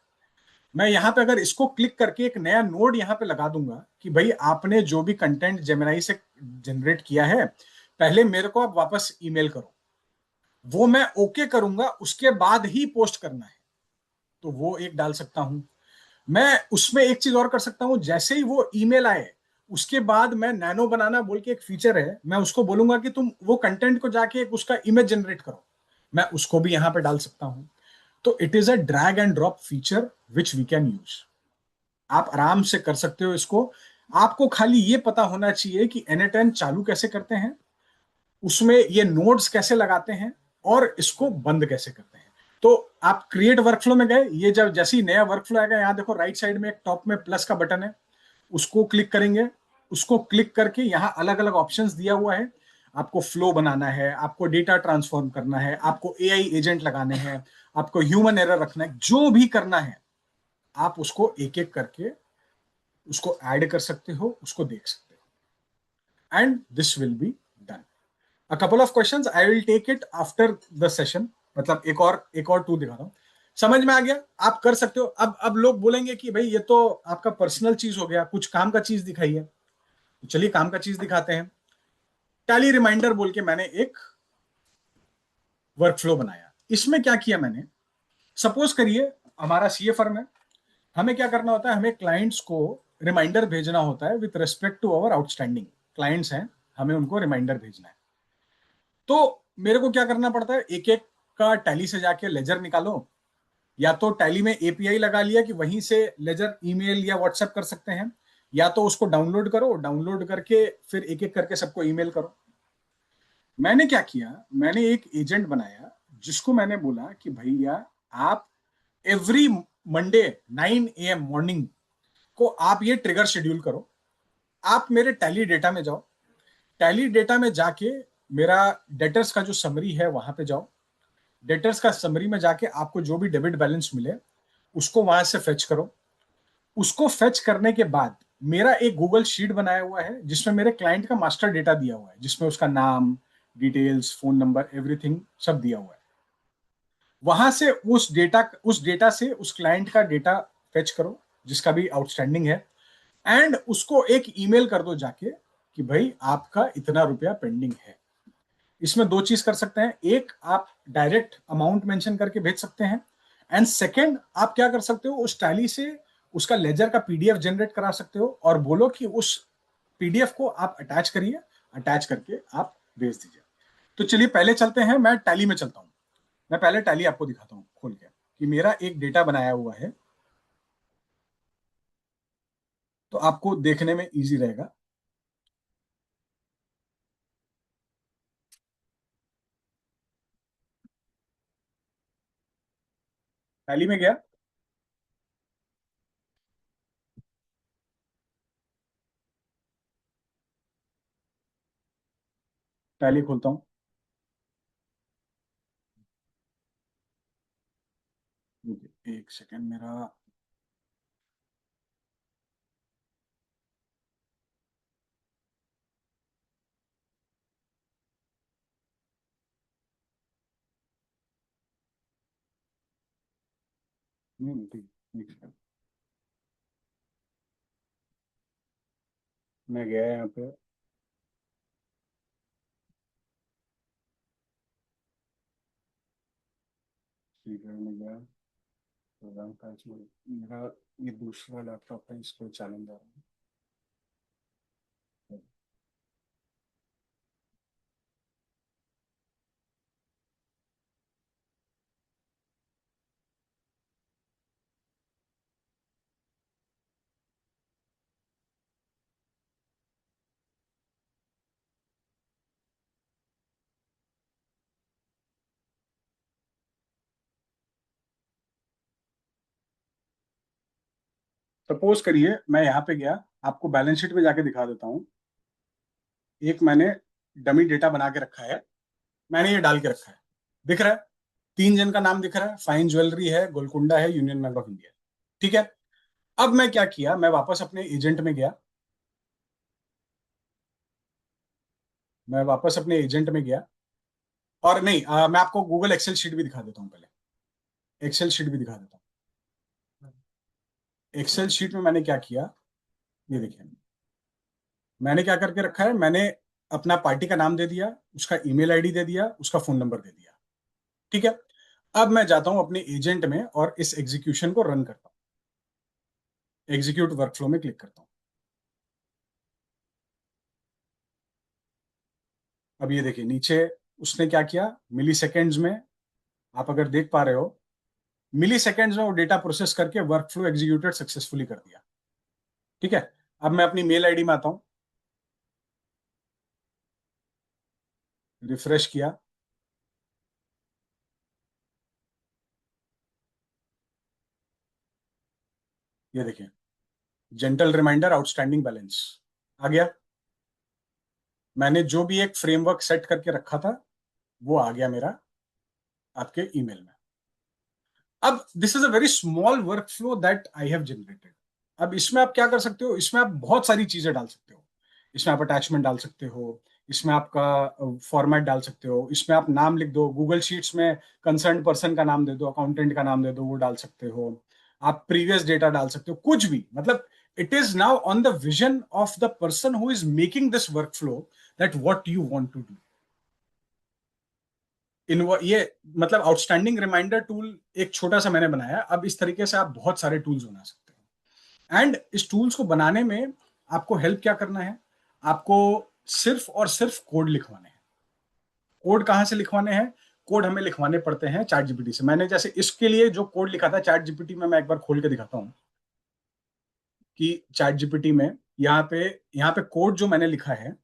मैं यहाँ पे अगर इसको क्लिक करके एक नया नोड यहाँ पे लगा दूंगा कि भाई आपने जो भी कंटेंट जेमिनाई से जनरेट किया है पहले मेरे को आप वापस ईमेल करो, वो मैं ओके करूंगा, उसके बाद ही पोस्ट करना है, तो वो एक डाल सकता हूं। मैं उसमें एक चीज और कर सकता हूं, जैसे ही वो ईमेल आए उसके बाद मैं नैनो बनाना बोल के एक फीचर है, मैं उसको बोलूंगा कि तुम वो कंटेंट को जाके एक उसका इमेज जनरेट करो, मैं उसको भी यहां पे डाल सकता हूं। तो it is a drag and drop feature which we can use. आप आराम से कर सकते हो इसको। आपको खाली ये पता होना चाहिए कि N8N चालू कैसे करते हैं, उसमें ये नोड्स कैसे लगाते हैं, और इसको बंद कैसे करते हैं। तो आप क्रिएट वर्कफ्लो में गए, ये जब जैसे ही नया वर्कफ्लो आएगा, यहाँ देखो राइट साइड में एक टॉप में प्लस का बटन है, उसको क्लिक करेंगे। उसको क्लिक करके यहाँ अलग अलग ऑप्शंस दिया हुआ है, आपको फ्लो बनाना है, आपको डेटा ट्रांसफॉर्म करना है, आपको एआई एजेंट लगाने हैं, आपको ह्यूमन एरर रखना है, जो भी करना है आप उसको एक एक करके उसको ऐड कर सकते हो, उसको देख सकते हो, and this will be done. A couple of questions I will take it after the session, मतलब एक और टू दिखा रहा हूं। समझ में आ गया, आप कर सकते हो। अब लोग बोलेंगे कि भाई ये तो आपका पर्सनल चीज हो गया, कुछ काम का चीज दिखाई है, तो चलिए काम का चीज दिखाते हैं। टैली रिमाइंडर बोल के मैंने एक वर्कफ्लो बनाया। इसमें क्या किया मैंने, सपोज करिए हमारा सीए फर्म है, हमें क्या करना होता है, हमें क्लाइंट्स को रिमाइंडर भेजना होता है with respect to our outstanding clients हैं, हमें उनको रिमाइंडर भेजना है। तो मेरे को क्या करना पड़ता है, एक एक का टैली से जाके लेजर निकालो, या तो टैली में एपीआई लगा लिया कि वहीं से लेजर ईमेल या व्हाट्सएप कर सकते हैं, या तो उसको डाउनलोड करो, डाउनलोड करके फिर एक एक करके सबको ईमेल करो। मैंने क्या किया, मैंने एक एजेंट बनाया जिसको मैंने बोला कि भैया आप एवरी मंडे 9 AM मॉर्निंग को आप ये ट्रिगर शेड्यूल करो। आप मेरे टैली डेटा में जाओ, टैली डेटा में जाके मेरा डेटर्स का जो समरी है वहां पे जाओ, डेटर्स का समरी में जाके आपको जो भी डेबिट बैलेंस मिले उसको वहां से फेच करो। उसको फेच करने के बाद मेरा एक गूगल शीट बनाया हुआ है जिसमें मेरे क्लाइंट का मास्टर डेटा दिया हुआ है, जिसमें उसका नाम, डिटेल्स, फोन नंबर, एवरीथिंग सब दिया हुआ है। वहां से उस डेटा से उस क्लाइंट का डेटा फेच करो जिसका भी आउटस्टैंडिंग है, एंड उसको एक ईमेल कर दो जाके कि भाई आपका इतना रुपया पेंडिंग है। इसमें दो चीज कर सकते हैं, एक आप डायरेक्ट अमाउंट मेंशन करके भेज सकते हैं, एंड सेकंड आप क्या कर सकते हो, उस टैली से उसका लेजर का पीडीएफ जनरेट करा सकते हो और बोलो कि उस पीडीएफ को आप अटैच करिए, अटैच करके आप भेज दीजिए। तो चलिए पहले चलते हैं, मैं टैली में चलता हूं। मैं पहले टैली आपको दिखाता हूं खोल के कि मेरा एक डेटा बनाया हुआ है, तो आपको देखने में इजी रहेगा। टैली में गया, टैली खोलता हूँ। एक सेकेंड, मेरा ठीक, एक सेकेंड, मैं गया यहाँ पे। ठीक है, मैं गया प्रोग्राम पैच में। मेरा ये दूसरा लैपटॉप है, इसको चैलेंज आ रहा है। सपोज करिए मैं यहाँ पे गया, आपको बैलेंस शीट पे जाके दिखा देता हूँ। एक मैंने डमी डेटा बना के रखा है, मैंने ये डाल के रखा है, दिख रहा है? 3 जन का नाम दिख रहा है, फाइन ज्वेलरी है, गोलकुंडा है, यूनियन बैंक ऑफ इंडिया। ठीक है, अब मैं क्या किया, मैं वापस अपने एजेंट में गया। मैं वापस अपने एजेंट में गया, और नहीं, मैं आपको गूगल एक्सेल शीट भी दिखा देता हूँ। पहले एक्सेल शीट भी दिखा देता हूँ। एक्सेल शीट में मैंने क्या किया, ये देखिए, मैंने क्या करके रखा है, मैंने अपना पार्टी का नाम दे दिया, उसका ईमेल आईडी दे दिया, उसका फोन नंबर दे दिया। ठीक है, अब मैं जाता हूं अपने एजेंट में और इस एग्जीक्यूशन को रन करता हूं। एग्जीक्यूट वर्कफ्लो में क्लिक करता हूं। अब ये देखिए नीचे उसने क्या किया, मिली सेकेंड्स में, आप अगर देख पा रहे हो, मिली सेकेंड्स में वो डेटा प्रोसेस करके वर्कफ्लो एग्जीक्यूटेड सक्सेसफुली कर दिया। ठीक है, अब मैं अपनी मेल आईडी में आता हूं, रिफ्रेश किया, ये देखिए जेंटल रिमाइंडर आउटस्टैंडिंग बैलेंस आ गया। मैंने जो भी एक फ्रेमवर्क सेट करके रखा था वो आ गया मेरा आपके ईमेल में। अब this is a very small work flow that I have generated. अब इसमें आप क्या कर सकते हो, इसमें आप बहुत सारी चीजें डाल सकते हो। इसमें आप अटैचमेंट डाल सकते हो, इसमें आपका फॉर्मेट डाल सकते हो, इसमें आप नाम लिख दो, गूगल शीट्स में कंसर्न पर्सन का नाम दे दो, अकाउंटेंट का नाम दे दो, वो डाल सकते हो। आप प्रीवियस डेटा डाल सकते हो, कुछ भी, मतलब it is now on the vision of the person who is making this work flow, that what you want to do. इन ये मतलब आउटस्टैंडिंग रिमाइंडर टूल एक छोटा सा मैंने बनाया। अब इस तरीके से आप बहुत सारे टूल्स बना सकते हो, एंड इस टूल्स को बनाने में आपको हेल्प क्या करना है, आपको सिर्फ और सिर्फ कोड लिखवाने हैं। कोड कहां से लिखवाने हैं? कोड हमें लिखवाने पड़ते हैं चैट जीपीटी से। मैंने जैसे इसके लिए जो कोड लिखा था चैट जीपीटी में, मैं एक बार खोल के दिखाता हूं कि चैट जीपीटी में यहाँ पे कोड जो मैंने लिखा है,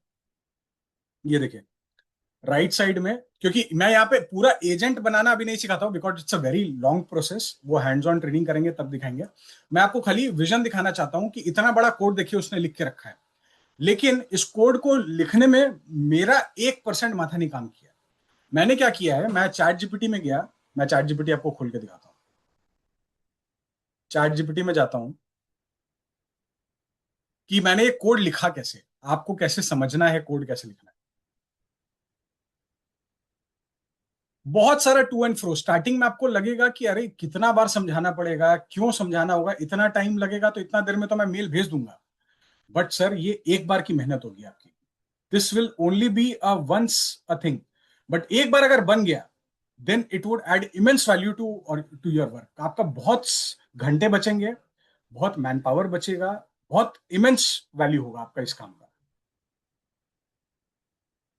ये देखिए राइट साइड में, क्योंकि मैं यहाँ पे पूरा एजेंट बनाना अभी नहीं सिखाता हूँ because it's a very long process, वो हैंड्स ऑन ट्रेनिंग करेंगे तब दिखाएंगे। मैं आपको खाली विजन दिखाना चाहता हूँ कि इतना बड़ा कोड देखिए उसने लिख के रखा है, लेकिन इस कोड को लिखने में मेरा 1% माथा नहीं काम किया। मैंने क्या किया है, मैं चैट जीपीटी में गया, मैं चैट जीपीटी आपको खोल के दिखाता हूँ। चैट जीपीटी में जाता हूँ कि मैंने ये कोड लिखा कैसे, आपको कैसे समझना है कोड कैसे लिखना है। बहुत सारा टू एंड फ्रो, स्टार्टिंग में आपको लगेगा कि अरे कितना बार समझाना पड़ेगा, क्यों समझाना होगा, इतना टाइम लगेगा, तो इतना देर में तो मैं मेल भेज दूंगा। बट सर ये एक बार की मेहनत होगी आपकी, this will only be a once a thing, but एक बार अगर बन गया then it would add immense value to your work. आपका बहुत घंटे बचेंगे, बहुत मैन पावर बचेगा, बहुत इमेंस वैल्यू होगा आपका इस काम का।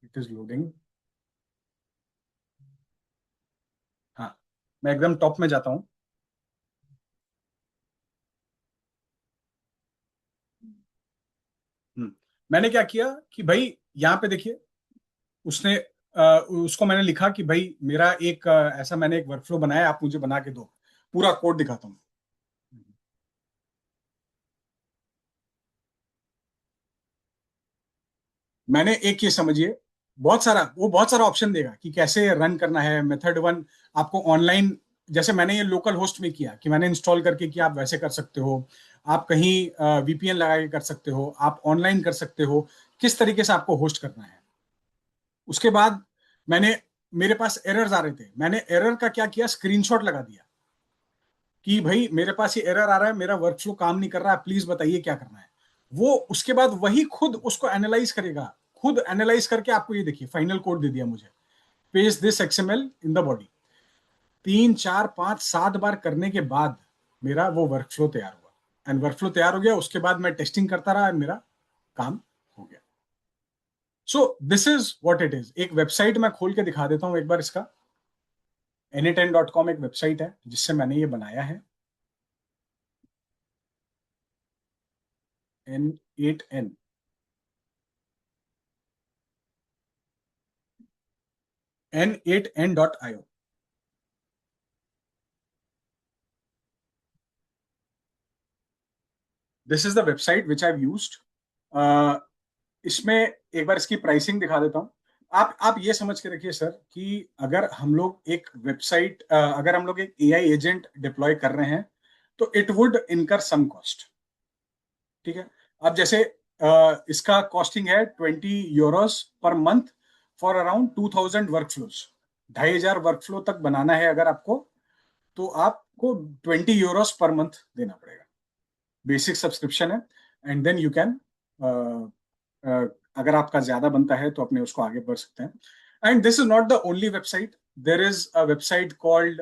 It is loading. हाँ, मैं एकदम टॉप में जाता हूं। मैंने क्या किया कि भाई यहाँ पे देखिए, उसने उसको मैंने लिखा कि भाई मेरा एक ऐसा मैंने एक वर्कफ्लो बनाया है, आप मुझे बना के दो। पूरा कोड दिखाता हूँ। मैंने एक ये समझिए बहुत सारा ऑप्शन देगा कि कैसे रन करना है। मेथड 1 आपको ऑनलाइन, जैसे मैंने ये लोकल होस्ट में किया कि मैंने इंस्टॉल करके किया, आप वैसे कर सकते हो। आप कहीं वीपीएन लगा के कर सकते हो, आप ऑनलाइन कर सकते हो, किस तरीके से आपको होस्ट करना है। उसके बाद मेरे पास एरर्स आ रहे थे, मैंने एरर का क्या किया, स्क्रीनशॉट लगा दिया कि भाई मेरे पास ये एरर आ रहा है, मेरा वर्कफ्लो काम नहीं कर रहा है, प्लीज बताइए क्या करना है। वो उसके बाद वही खुद उसको एनालाइज करेगा, खुद एनालाइज करके आपको ये देखिए फाइनल कोड दे दिया मुझे, paste this XML in the body. 3 4 5 7 बार करने के बाद मेरा वो वर्कफ्लो तैयार हुआ, एंड वर्कफ्लो तैयार हो गया। उसके बाद मैं टेस्टिंग करता रहा और मेरा काम हो गया। So this is what it is. एक वेबसाइट मैं खोल के दिखा देता हूं एक बार इसका। n8n.com एक वेबसाइट है जिससे मैंने ये बनाया है। n8n n8n.io। This is the website which I have used. इसमें एक बार इसकी प्राइसिंग दिखा देता हूं। आप ये समझ के रखिए सर कि अगर हम लोग एक वेबसाइट, अगर हम लोग एक एआई एजेंट डिप्लॉय कर रहे हैं तो इट वुड इनकर सम कॉस्ट। ठीक है, अब जैसे इसका कॉस्टिंग है 20 Euros per month for around 2000 workflows. 2500 workflow तक बनाना है अगर आपको, तो आपको 20 यूरोस पर मंथ देना पड़ेगा। बेसिक सब्सक्रिप्शन है, एंड देन यू कैन, अगर आपका ज्यादा बनता है तो अपने उसको आगे बढ़ सकते हैं। And this is not the only website, there is a website called,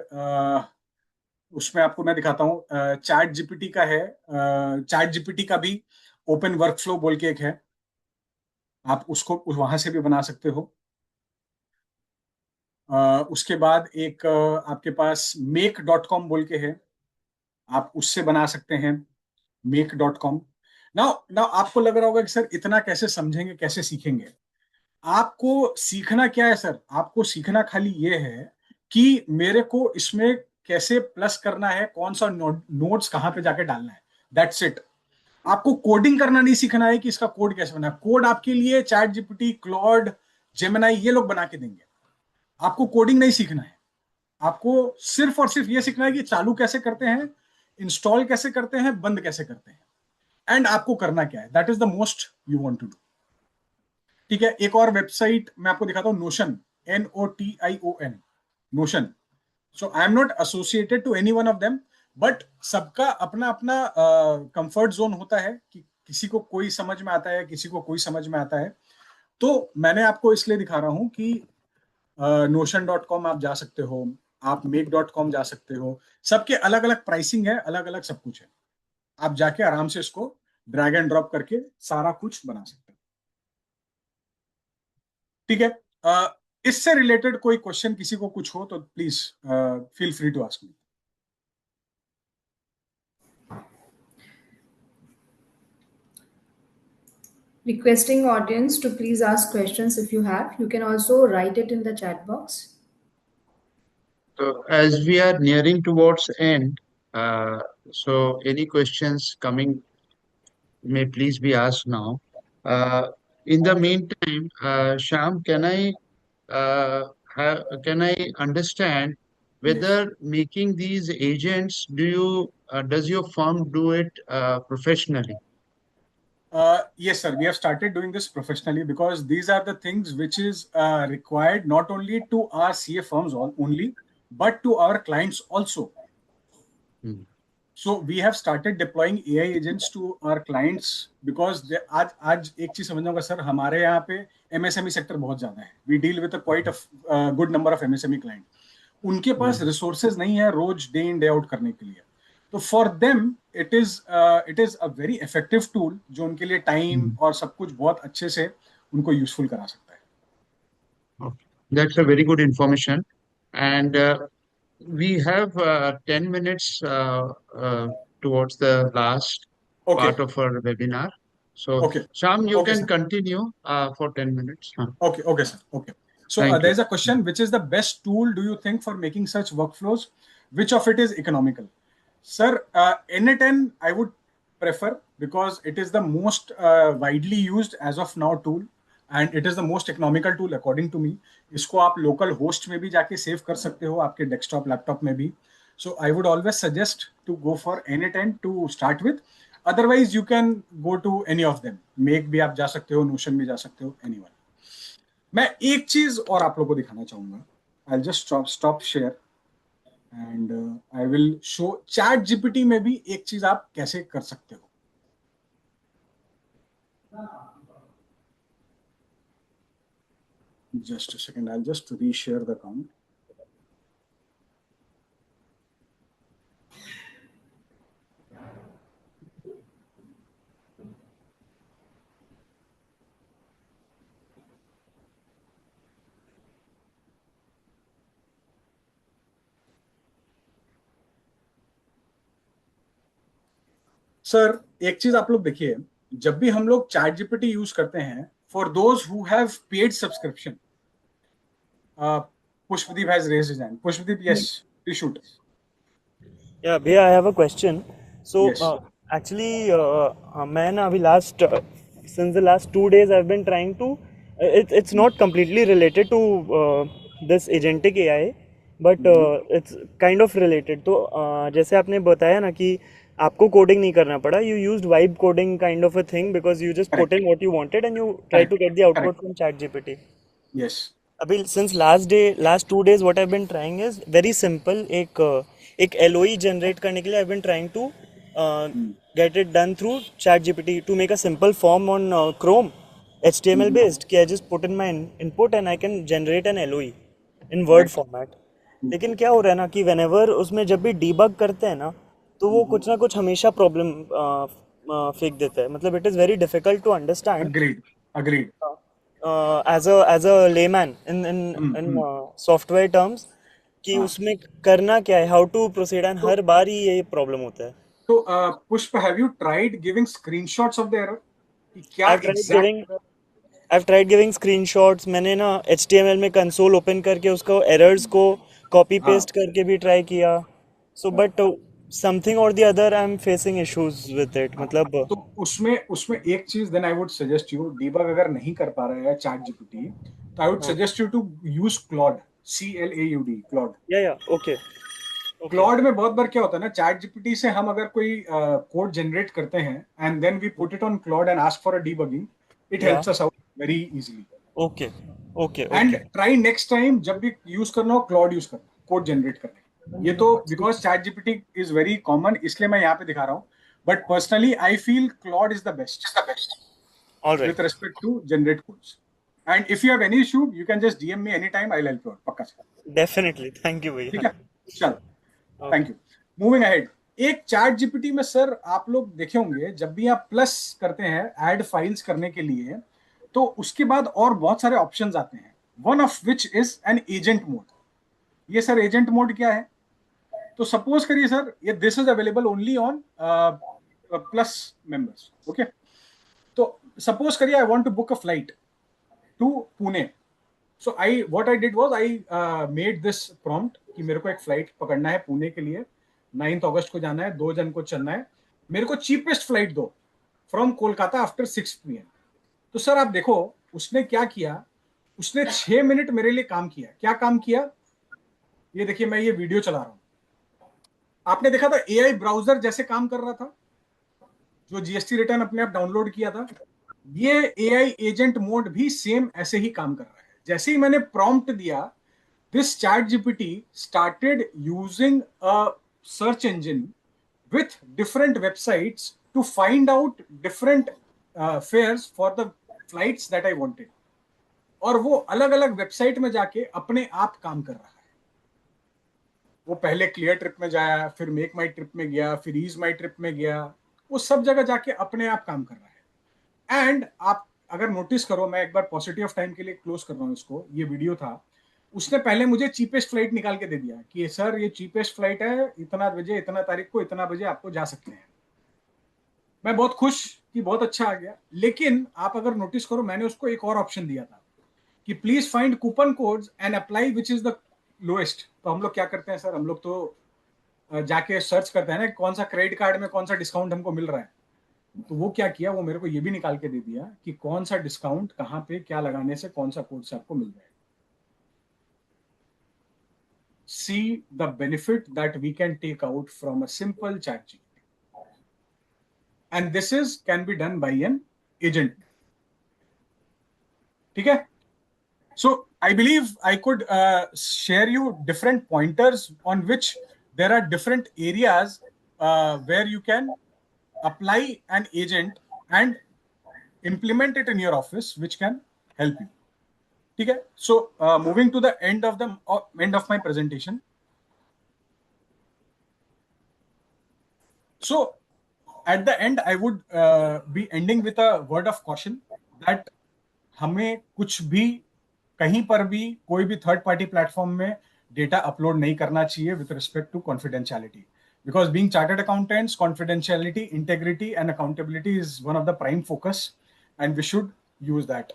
उसमें आपको मैं दिखाता हूँ, चैट जीपीटी का है। चैट जीपीटी का भी ओपन वर्कफ्लो बोल के एक है, आप उसको वहां से भी बना सकते हो। उसके बाद एक आपके पास make.com बोल के है, आप उससे बना सकते हैं make.com। नाउ आपको लग रहा होगा कि सर इतना कैसे समझेंगे, कैसे सीखेंगे। आपको सीखना क्या है सर, आपको सीखना खाली ये है कि मेरे को इसमें कैसे प्लस करना है, कौन सा नोट्स कहां पे जाके डालना है, दैट्स इट। आपको कोडिंग करना नहीं सीखना है कि इसका कोड कैसे बना है। कोड आपके लिए चैट जीपीटी, क्लॉड, जेमिनाई ये लोग बना के देंगे। आपको कोडिंग नहीं सीखना है, आपको सिर्फ और सिर्फ ये सीखना है कि चालू कैसे करते हैं, इंस्टॉल कैसे करते हैं, बंद कैसे करते हैं, एंड आपको करना क्या है, that is the most you want to do. ठीक है, एक और वेबसाइट मैं आपको दिखाता हूं, Notion, NOTION, Notion. So I am not associated to any one of them, but सबका अपना अपना कंफर्ट जोन होता है कि किसी को कोई समझ में आता है, किसी को कोई समझ में आता है। तो मैंने आपको इसलिए दिखा रहा हूं कि notion.com आप जा सकते हो, आप make.com जा सकते हो। सबके अलग अलग प्राइसिंग है, अलग अलग सब कुछ है। आप जाके आराम से इसको ड्रैग एंड ड्रॉप करके सारा कुछ बना सकते हो। ठीक है, इससे रिलेटेड कोई क्वेश्चन किसी को कुछ हो तो please feel free to ask me. Requesting audience to please ask questions if you have. You can also write it in the chat box. So as we are nearing towards end, uh, so any questions coming may please be asked now. In the meantime, Sham, can I understand whether making these agents, does your firm do it professionally? Yes, sir. We have started doing this professionally because these are the things which is required not only to our CA firms only, but to our clients also. Hmm. So we have started deploying AI agents to our clients because आज एक चीज समझना होगा sir, हमारे यहाँ पे MSME sector बहुत ज्यादा है। We deal with a quite a good number of MSME client. उनके पास रिसोर्सेज नहीं है रोज डे इन डे आउट करने के लिए। तो for them it is a very effective tool जो उनके लिए टाइम और सब कुछ बहुत अच्छे से उनको यूजफुल करा सकता है। Okay. That's a very good information. And we have 10 minutes towards the last okay part of our webinar. So, okay Sham, you okay can sir, continue for 10 minutes. Okay okay sir, okay. So Thank there you. is a question, which is the best tool do you think for making such workflows? Which of it is economical? Sir, N8N I would prefer because it is the most widely used as of now tool. And it is the most economical tool according to me. इसको आप local host में भी जाके save कर सकते हो, आपके desktop laptop में भी. So I would always suggest to go for N8N to start with. Otherwise you can go to any of them. Make भी आप जा सकते हो, नोशन भी जा सकते हो, एनीवन. मैं एक चीज और आप लोगों को दिखाना चाहूंगा. I just stop share and I will show ChatGPT में भी एक चीज आप कैसे कर सकते हो. Just a second, I'll just reshare the account. Sir एक चीज आप लोग देखिए, जब भी हम लोग ChatGPT यूज करते हैं, for those who have paid subscription, Pushpadeep has raised his hand. Pushpadeep, yes, please shoot. Yeah, Bhaiya, I have a question. So, Yes. actually, मैं ना अभी since the last 2 days I've been trying to, it's not completely related to this agentic AI, but it's kind of related. तो जैसे आपने बताया ना कि आपको coding नहीं करना पड़ा, you used vibe coding kind of a thing because you just put in what you wanted and you try to get the output from ChatGPT. Yes. अभी since last 2 days what I've been trying is very simple. एक LOE generate करने के लिए I've been trying to get it done through ChatGPT to make a simple form on Chrome, HTML based. कि I just put in my input and I can generate an LOE in Word format. लेकिन क्या हो रहा है ना कि whenever उसमें जब भी debug करते हैं ना तो वो कुछ ना कुछ हमेशा problem फेंक देता है. मतलब it is very difficult to understand. Agreed. As a layman in software terms कि उसमें करना क्या है, how to proceed, and हर बार ही ये प्रॉब्लम होता है. So, Pushpa, have you tried giving screenshots of the error? क्या I've tried giving screenshots. मैंने ना HTML में console open करके उसको errors को copy paste करके भी try किया. So but something or the other I'm facing issues with it. मतलब तो उसमें एक चीज then I would suggest you, debug अगर नहीं कर पा रहा है ChatGPT, तो I would suggest you to use Claude, CLAUD, Claude. Yeah, okay. Claude में बहुत बार क्या होता है ना, ChatGPT से हम अगर कोई कोड जनरेट करते हैं and then we put it on Claude and ask for a debugging, it helps us out very easily. Okay. And try next time जब भी यूज करना हो Claude यूज करना, कोड जनरेट करने. ये तो because ChatGPT is very common, इसलिए मैं यहाँ पे दिखा रहा हूँ. But personally, I feel Claude is the best. All right. With respect to generate codes. And if you have any issue, you can just DM me anytime. I'll help you out. पक्का से. Definitely. Thank you भैया. ठीक है. चलो. Thank you. Moving ahead. एक ChatGPT में sir आप लोग देखे होंगे जब भी आप प्लस करते हैं ऐड फाइल्स करने के लिए, तो उसके बाद और बहुत सारे ऑप्शंस आते हैं. One of which is an agent mode. ये सर एजेंट मोड क्या है? तो सपोज करिए सर ये this is available only on plus members. Okay, तो सपोज करिए I want to book a flight to Pune. So what I did was I made this prompt कि मेरे को एक फ्लाइट पकड़ना है पुणे के लिए, 9 अगस्त को जाना है, 2 जन को चलना है, मेरे को चीपेस्ट फ्लाइट दो फ्रॉम कोलकाता आफ्टर 6 PM. तो सर आप देखो उसने क्या किया, उसने 6 मिनट मेरे लिए काम किया. क्या काम किया? ये देखिए मैं ये वीडियो चला रहा हूं. आपने देखा था AI ब्राउजर जैसे काम कर रहा था, जो GST रिटर्न अपने आप डाउनलोड किया था. ये AI एजेंट मोड भी सेम ऐसे ही काम कर रहा है. जैसे ही मैंने प्रॉम्प्ट दिया, this ChatGPT started using a search engine with different websites to find out different fares for the flights that I wanted. और वो अलग अलग वेबसाइट में जाके अपने आप काम कर रहा है. वो पहले क्लियर ट्रिप में जाया, फिर मेक माई ट्रिप में गया, फिर ईज माई ट्रिप में गया, वो सब जगह जाके अपने आप काम कर रहा है. एंड आप अगर नोटिस करो, मैं एक बार पॉजिटिव ऑफ टाइम के लिए क्लोज कर रहा हूँ इसको, ये वीडियो था, उसने पहले मुझे चीपेस्ट फ्लाइट निकाल के दे दिया कि सर ये चीपेस्ट फ्लाइट है, इतना बजे इतना तारीख को इतना बजे आपको जा सकते हैं. मैं बहुत खुश कि बहुत अच्छा आ गया. लेकिन आप अगर नोटिस करो, मैंने उसको एक और ऑप्शन दिया था कि please find coupon codes and apply which is the lowest. तो हम लोग क्या करते हैं सर, हम लोग तो जाके सर्च करते हैं ना कौन सा क्रेडिट कार्ड में कौन सा डिस्काउंट हमको मिल रहा है. तो वो क्या किया, वो मेरे को ये भी निकाल के दे दिया कि कौन सा डिस्काउंट कहाँ पे क्या लगाने से कौन सा कोड से आपको मिल जाएगा. See the benefit that we can take out from a simple chat GPT. And this is can be done by an agent. Okay? So I believe I could share you different pointers on which there are different areas where you can apply an agent and implement it in your office, which can help you. Okay? So moving to the end of my presentation. So at the end, I would be ending with a word of caution that हमें कुछ भी कहीं पर भी कोई भी third party platform में data upload नहीं करना चाहिए with respect to confidentiality. Because being chartered accountants, confidentiality, integrity and accountability is one of the prime focus and we should use that.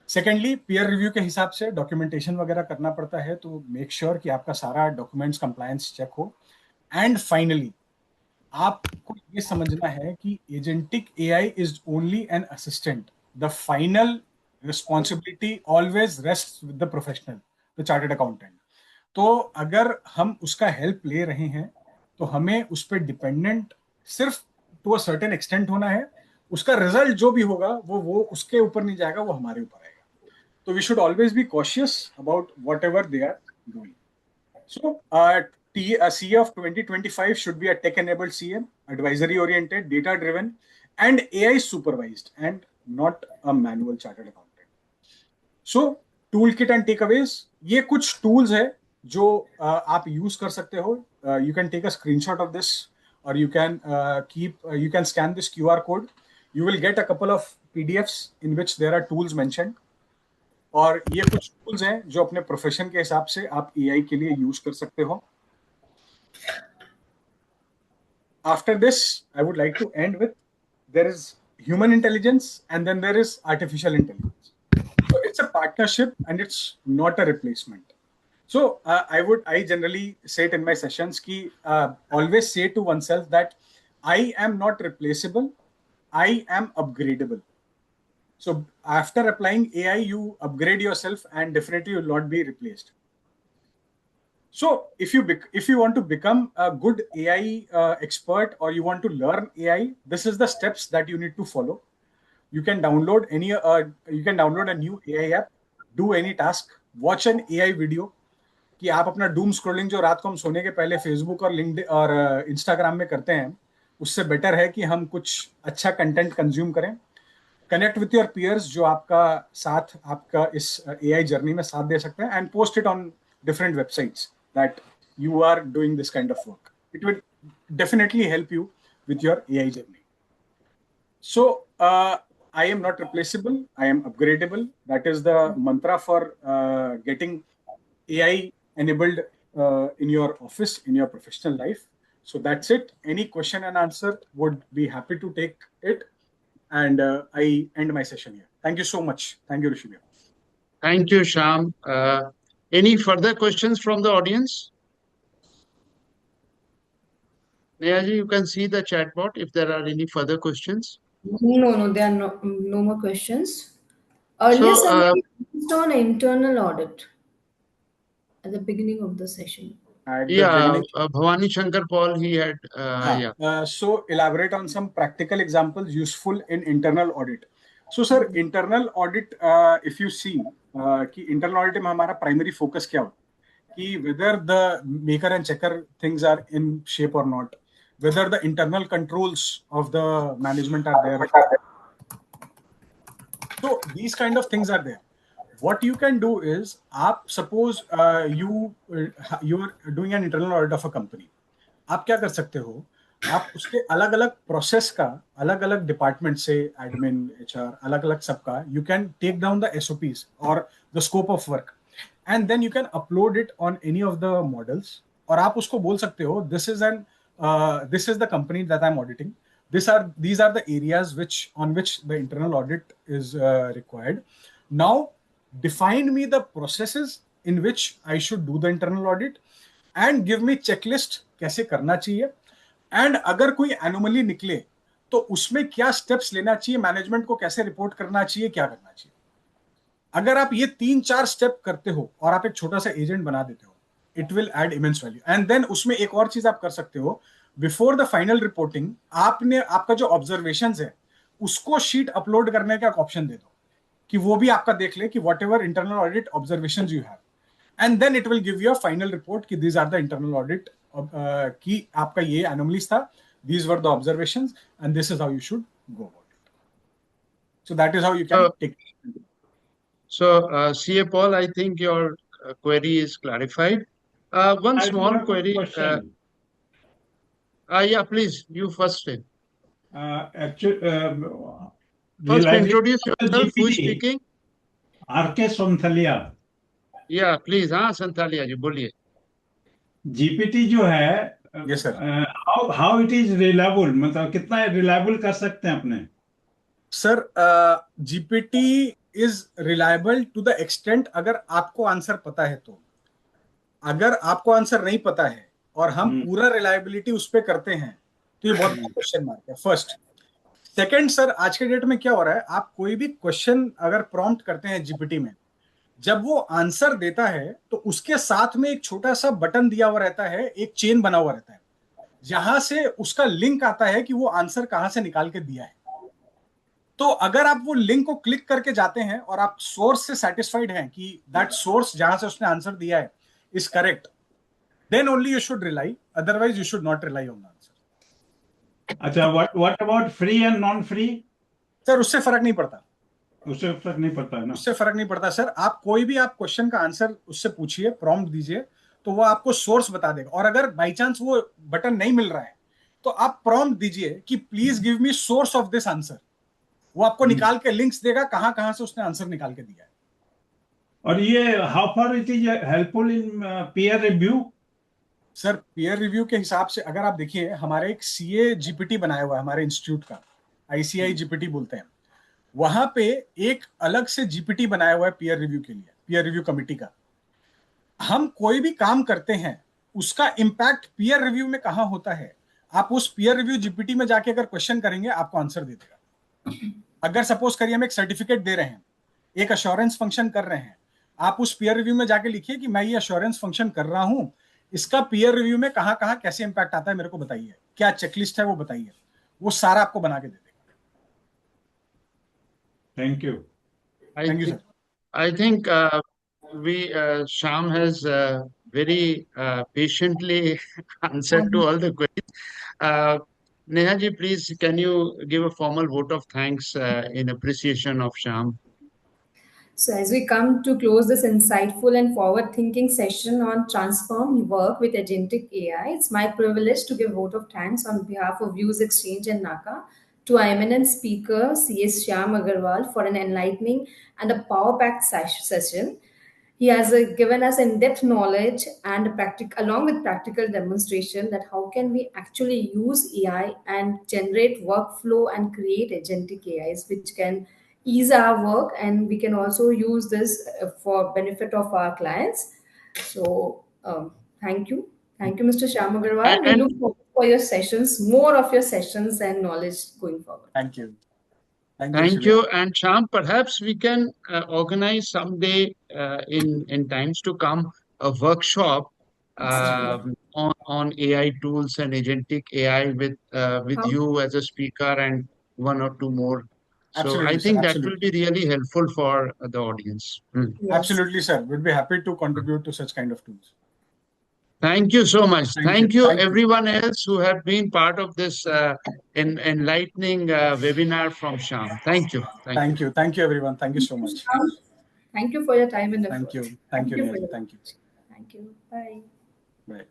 Secondly, peer review के हिसाब से documentation वगैरह करना पड़ता है, तो मेक श्योर कि आपका सारा डॉक्यूमेंट्स कंप्लायंस चेक हो. एंड फाइनली, आपको ये समझना है कि agentic AI is only an assistant. The final responsibility always rest with the professional, the chartered accountant. तो अगर हम उसका हेल्प ले रहे हैं तो हमें उस पर डिपेंडेंट सिर्फ टू अ सर्टेन एक्सटेंट होना है. उसका रिजल्ट जो भी होगा वो उसके ऊपर नहीं जाएगा, वो हमारे ऊपर आएगा. So we should always be cautious about whatever they are doing. So CA of 2025 should be a tech-enabled CA, advisory-oriented, data-driven, and AI-supervised, and not a manual chartered accountant. So toolkit and takeaways, ये कुछ tools है जो आप use कर सकते हो. You can take a screenshot of this, or you can you can scan this QR code. You will get a couple of PDFs in which there are tools mentioned. और ये कुछ tools हैं जो अपने profession के हिसाब से आप एआई के लिए यूज कर सकते हो. After this I would like to end with there is human intelligence and then there is artificial intelligence. So it's a partnership and it's not a replacement. So I generally say it in my sessions कि always say to oneself that I am not replaceable, I am upgradable. So after applying AI, you upgrade yourself and definitely you will not be replaced. So if you want to become a good AI expert, or you want to learn AI, this is the steps that you need to follow. You can download a new AI app, do any task, watch an AI video. कि आप अपना doom scrolling जो रात को हम सोने के पहले फेसबुक और लिंक्डइन और इंस्टाग्राम में करते हैं, उससे बेटर है कि हम कुछ अच्छा कंटेंट कंज्यूम करें. कनेक्ट विथ योर पीयर्स जो आपका साथ आपका इस एआई जर्नी में साथ दे सकते हैं, and post it on different websites that you are doing this kind of work. It will definitely help you with your AI journey. So I am not replaceable, I am upgradable. That is the mantra for getting AI enabled in your office, in your professional life. So that's it. Any question and answer, would be happy to take it. And I end my session here. Thank you so much. Thank you, Rishibhai. Thank you, Shyam. Any further questions from the audience? Nehaji, you can see the chat bot if there are any further questions. No, there are no more questions. Earlier, somebody asked on internal audit at the beginning of the session. Bhavani Shankar Paul, he had, so elaborate on some practical examples useful in internal audit. So, sir, internal audit, if you see, कि internal audit में हमारा primary focus क्या हो, कि whether the maker and checker things are in shape or not, whether the internal controls of the management are there. So these kind of things are there. What you can do is, suppose you are doing an internal audit of a company. आप क्या कर सकते हो, आप उसके अलग अलग process का, अलग अलग डिपार्टमेंट से, एडमिन, एचआर, अलग अलग सबका, you can take down the SOPs और the scope of work, and then you can upload it on any of the models. और आप उसको बोल सकते हो, this is the company that I am auditing, these are the areas on which the internal audit is required. Now define me the processes in which I should do the internal audit and give me checklist कैसे करना चाहिए. And अगर कोई anomaly निकले तो उसमें क्या steps लेना चाहिए, मैनेजमेंट को कैसे रिपोर्ट करना चाहिए, क्या करना चाहिए। अगर आप ये 3-4 स्टेप करते हो और आप एक छोटा सा एजेंट बना देते हो, it will add immense value. And then उसमें एक और चीज आप कर सकते हो, बिफोर द फाइनल रिपोर्टिंग आपने आपका जो ऑब्जर्वेशंस है उसको शीट अपलोड करने का एक ऑप्शन दे दो कि वो भी आपका देख ले कि whatever internal audit observations you have, and then it will give you a final report कि these are the internal audit कि आपका ये एनोमलीज था, these were the observations, and this is how you should go about it. So that is how you can take. So, CA Paul, I think your query is clarified. One small query. Yeah, please, you first. Actually, First, introduce yourself. Who is speaking? RK Sonthalia. Yeah, please. हाँ, संथालिया जी बोलिए. GPT जो है, Yes, sir. how it is reliable, मतलब कितना reliable कर सकते हैं अपने? Sir, GPT is reliable to the extent अगर आपको आंसर पता है तो. अगर आपको आंसर नहीं पता है और हम पूरा रिलायबिलिटी उस पर करते हैं तो ये बहुत बड़ा क्वेश्चन मार्क है. फर्स्ट. सेकंड सर, आज के डेट में क्या हो रहा है, आप कोई भी क्वेश्चन अगर प्रॉम्प्ट करते हैं जीपीटी में, जब वो आंसर देता है तो उसके साथ में एक छोटा सा बटन दिया हुआ रहता है, एक चेन बना हुआ रहता है जहां से उसका लिंक आता है कि वो आंसर कहां से निकाल के दिया है. तो अगर आप वो लिंक को क्लिक करके जाते हैं और आप सोर्स से सेटिस्फाइड हैं कि दैट सोर्स जहां से उसने आंसर दिया है is correct, then only you should rely, otherwise you should not rely on the answer. अच्छा, what about free and non free? Sir उससे फर्क नहीं पड़ता. उससे फर्क नहीं पड़ता है ना? उससे फर्क नहीं पड़ता सर. आप कोई भी आप क्वेश्चन का आंसर उससे पूछिए, प्रॉम्प्ट दीजिए, तो वो आपको सोर्स बता देगा. और अगर बाई चांस वो बटन नहीं मिल रहा है तो आप प्रॉम्प्ट दीजिए कि please give me source of this answer. वो आपको निकाल के लिंक्स देगा कहां कहां से उसने आंसर निकाल के दिया है. और ये how far it is helpful in peer review? Sir peer review के हिसाब से अगर आप देखिए, हमारे एक सीए जीपीटी बनाया हुआ है हमारे इंस्टीट्यूट का, आईसीआई जीपीटी बोलते हैं. वहां पे एक अलग से जीपीटी बनाया हुआ है पीयर रिव्यू के लिए, पीयर रिव्यू कमिटी का. हम कोई भी काम करते हैं उसका इंपैक्ट पीयर रिव्यू में कहां होता है, आप उस पीयर रिव्यू जीपीटी में जाके अगर क्वेश्चन करेंगे आपको आंसर दे देगा. अगर सपोज करिए हम एक सर्टिफिकेट दे रहे हैं, एक अश्योरेंस फंक्शन कर रहे हैं, आप उस पीयर रिव्यू में जाके लिखिए कि मैं ये अश्योरेंस फंक्शन कर रहा हूं, इसका पीयर रिव्यू में कहां कहां कैसे इंपैक्ट आता है मेरे को बताइए, क्या चेकलिस्ट है वो बताइए, वो सारा आपको बना के दे देगा. Thank you. Thank you, sir. I think Shyam has very patiently answered to all the queries. Neha ji, please, can you give a formal vote of thanks in appreciation of Shyam? So, as we come to close this insightful and forward thinking session on Transform Work with Agentic AI, it's my privilege to give vote of thanks on behalf of Views Exchange and NACA to our eminent speaker, C.S. Shyam Agarwal, for an enlightening and a power packed session. He has given us in-depth knowledge and along with practical demonstration that how can we actually use AI and generate workflow and create agentic AIs which can ease our work, and we can also use this for benefit of our clients. So thank you, Mr. Shyam Agarwal. We look forward for your sessions, more of your sessions and knowledge going forward. Thank you. Thank you. And Shyam, perhaps we can organize someday in times to come a workshop on AI tools and agentic AI with you as a speaker and one or two more. So Absolutely, I think sir, that absolutely. will be really helpful for the audience. Yes. Absolutely, sir. We'd be happy to contribute to such kind of tools. Thank you so much. Thank you, Thank you. everyone else who have been part of this enlightening webinar from Shyam. Thank you. Thank you. Thank you, everyone. Thank you so much. Thank you for your time and effort. Thank you. Thank you, Neha. Thank you. Thank you. Bye. Bye.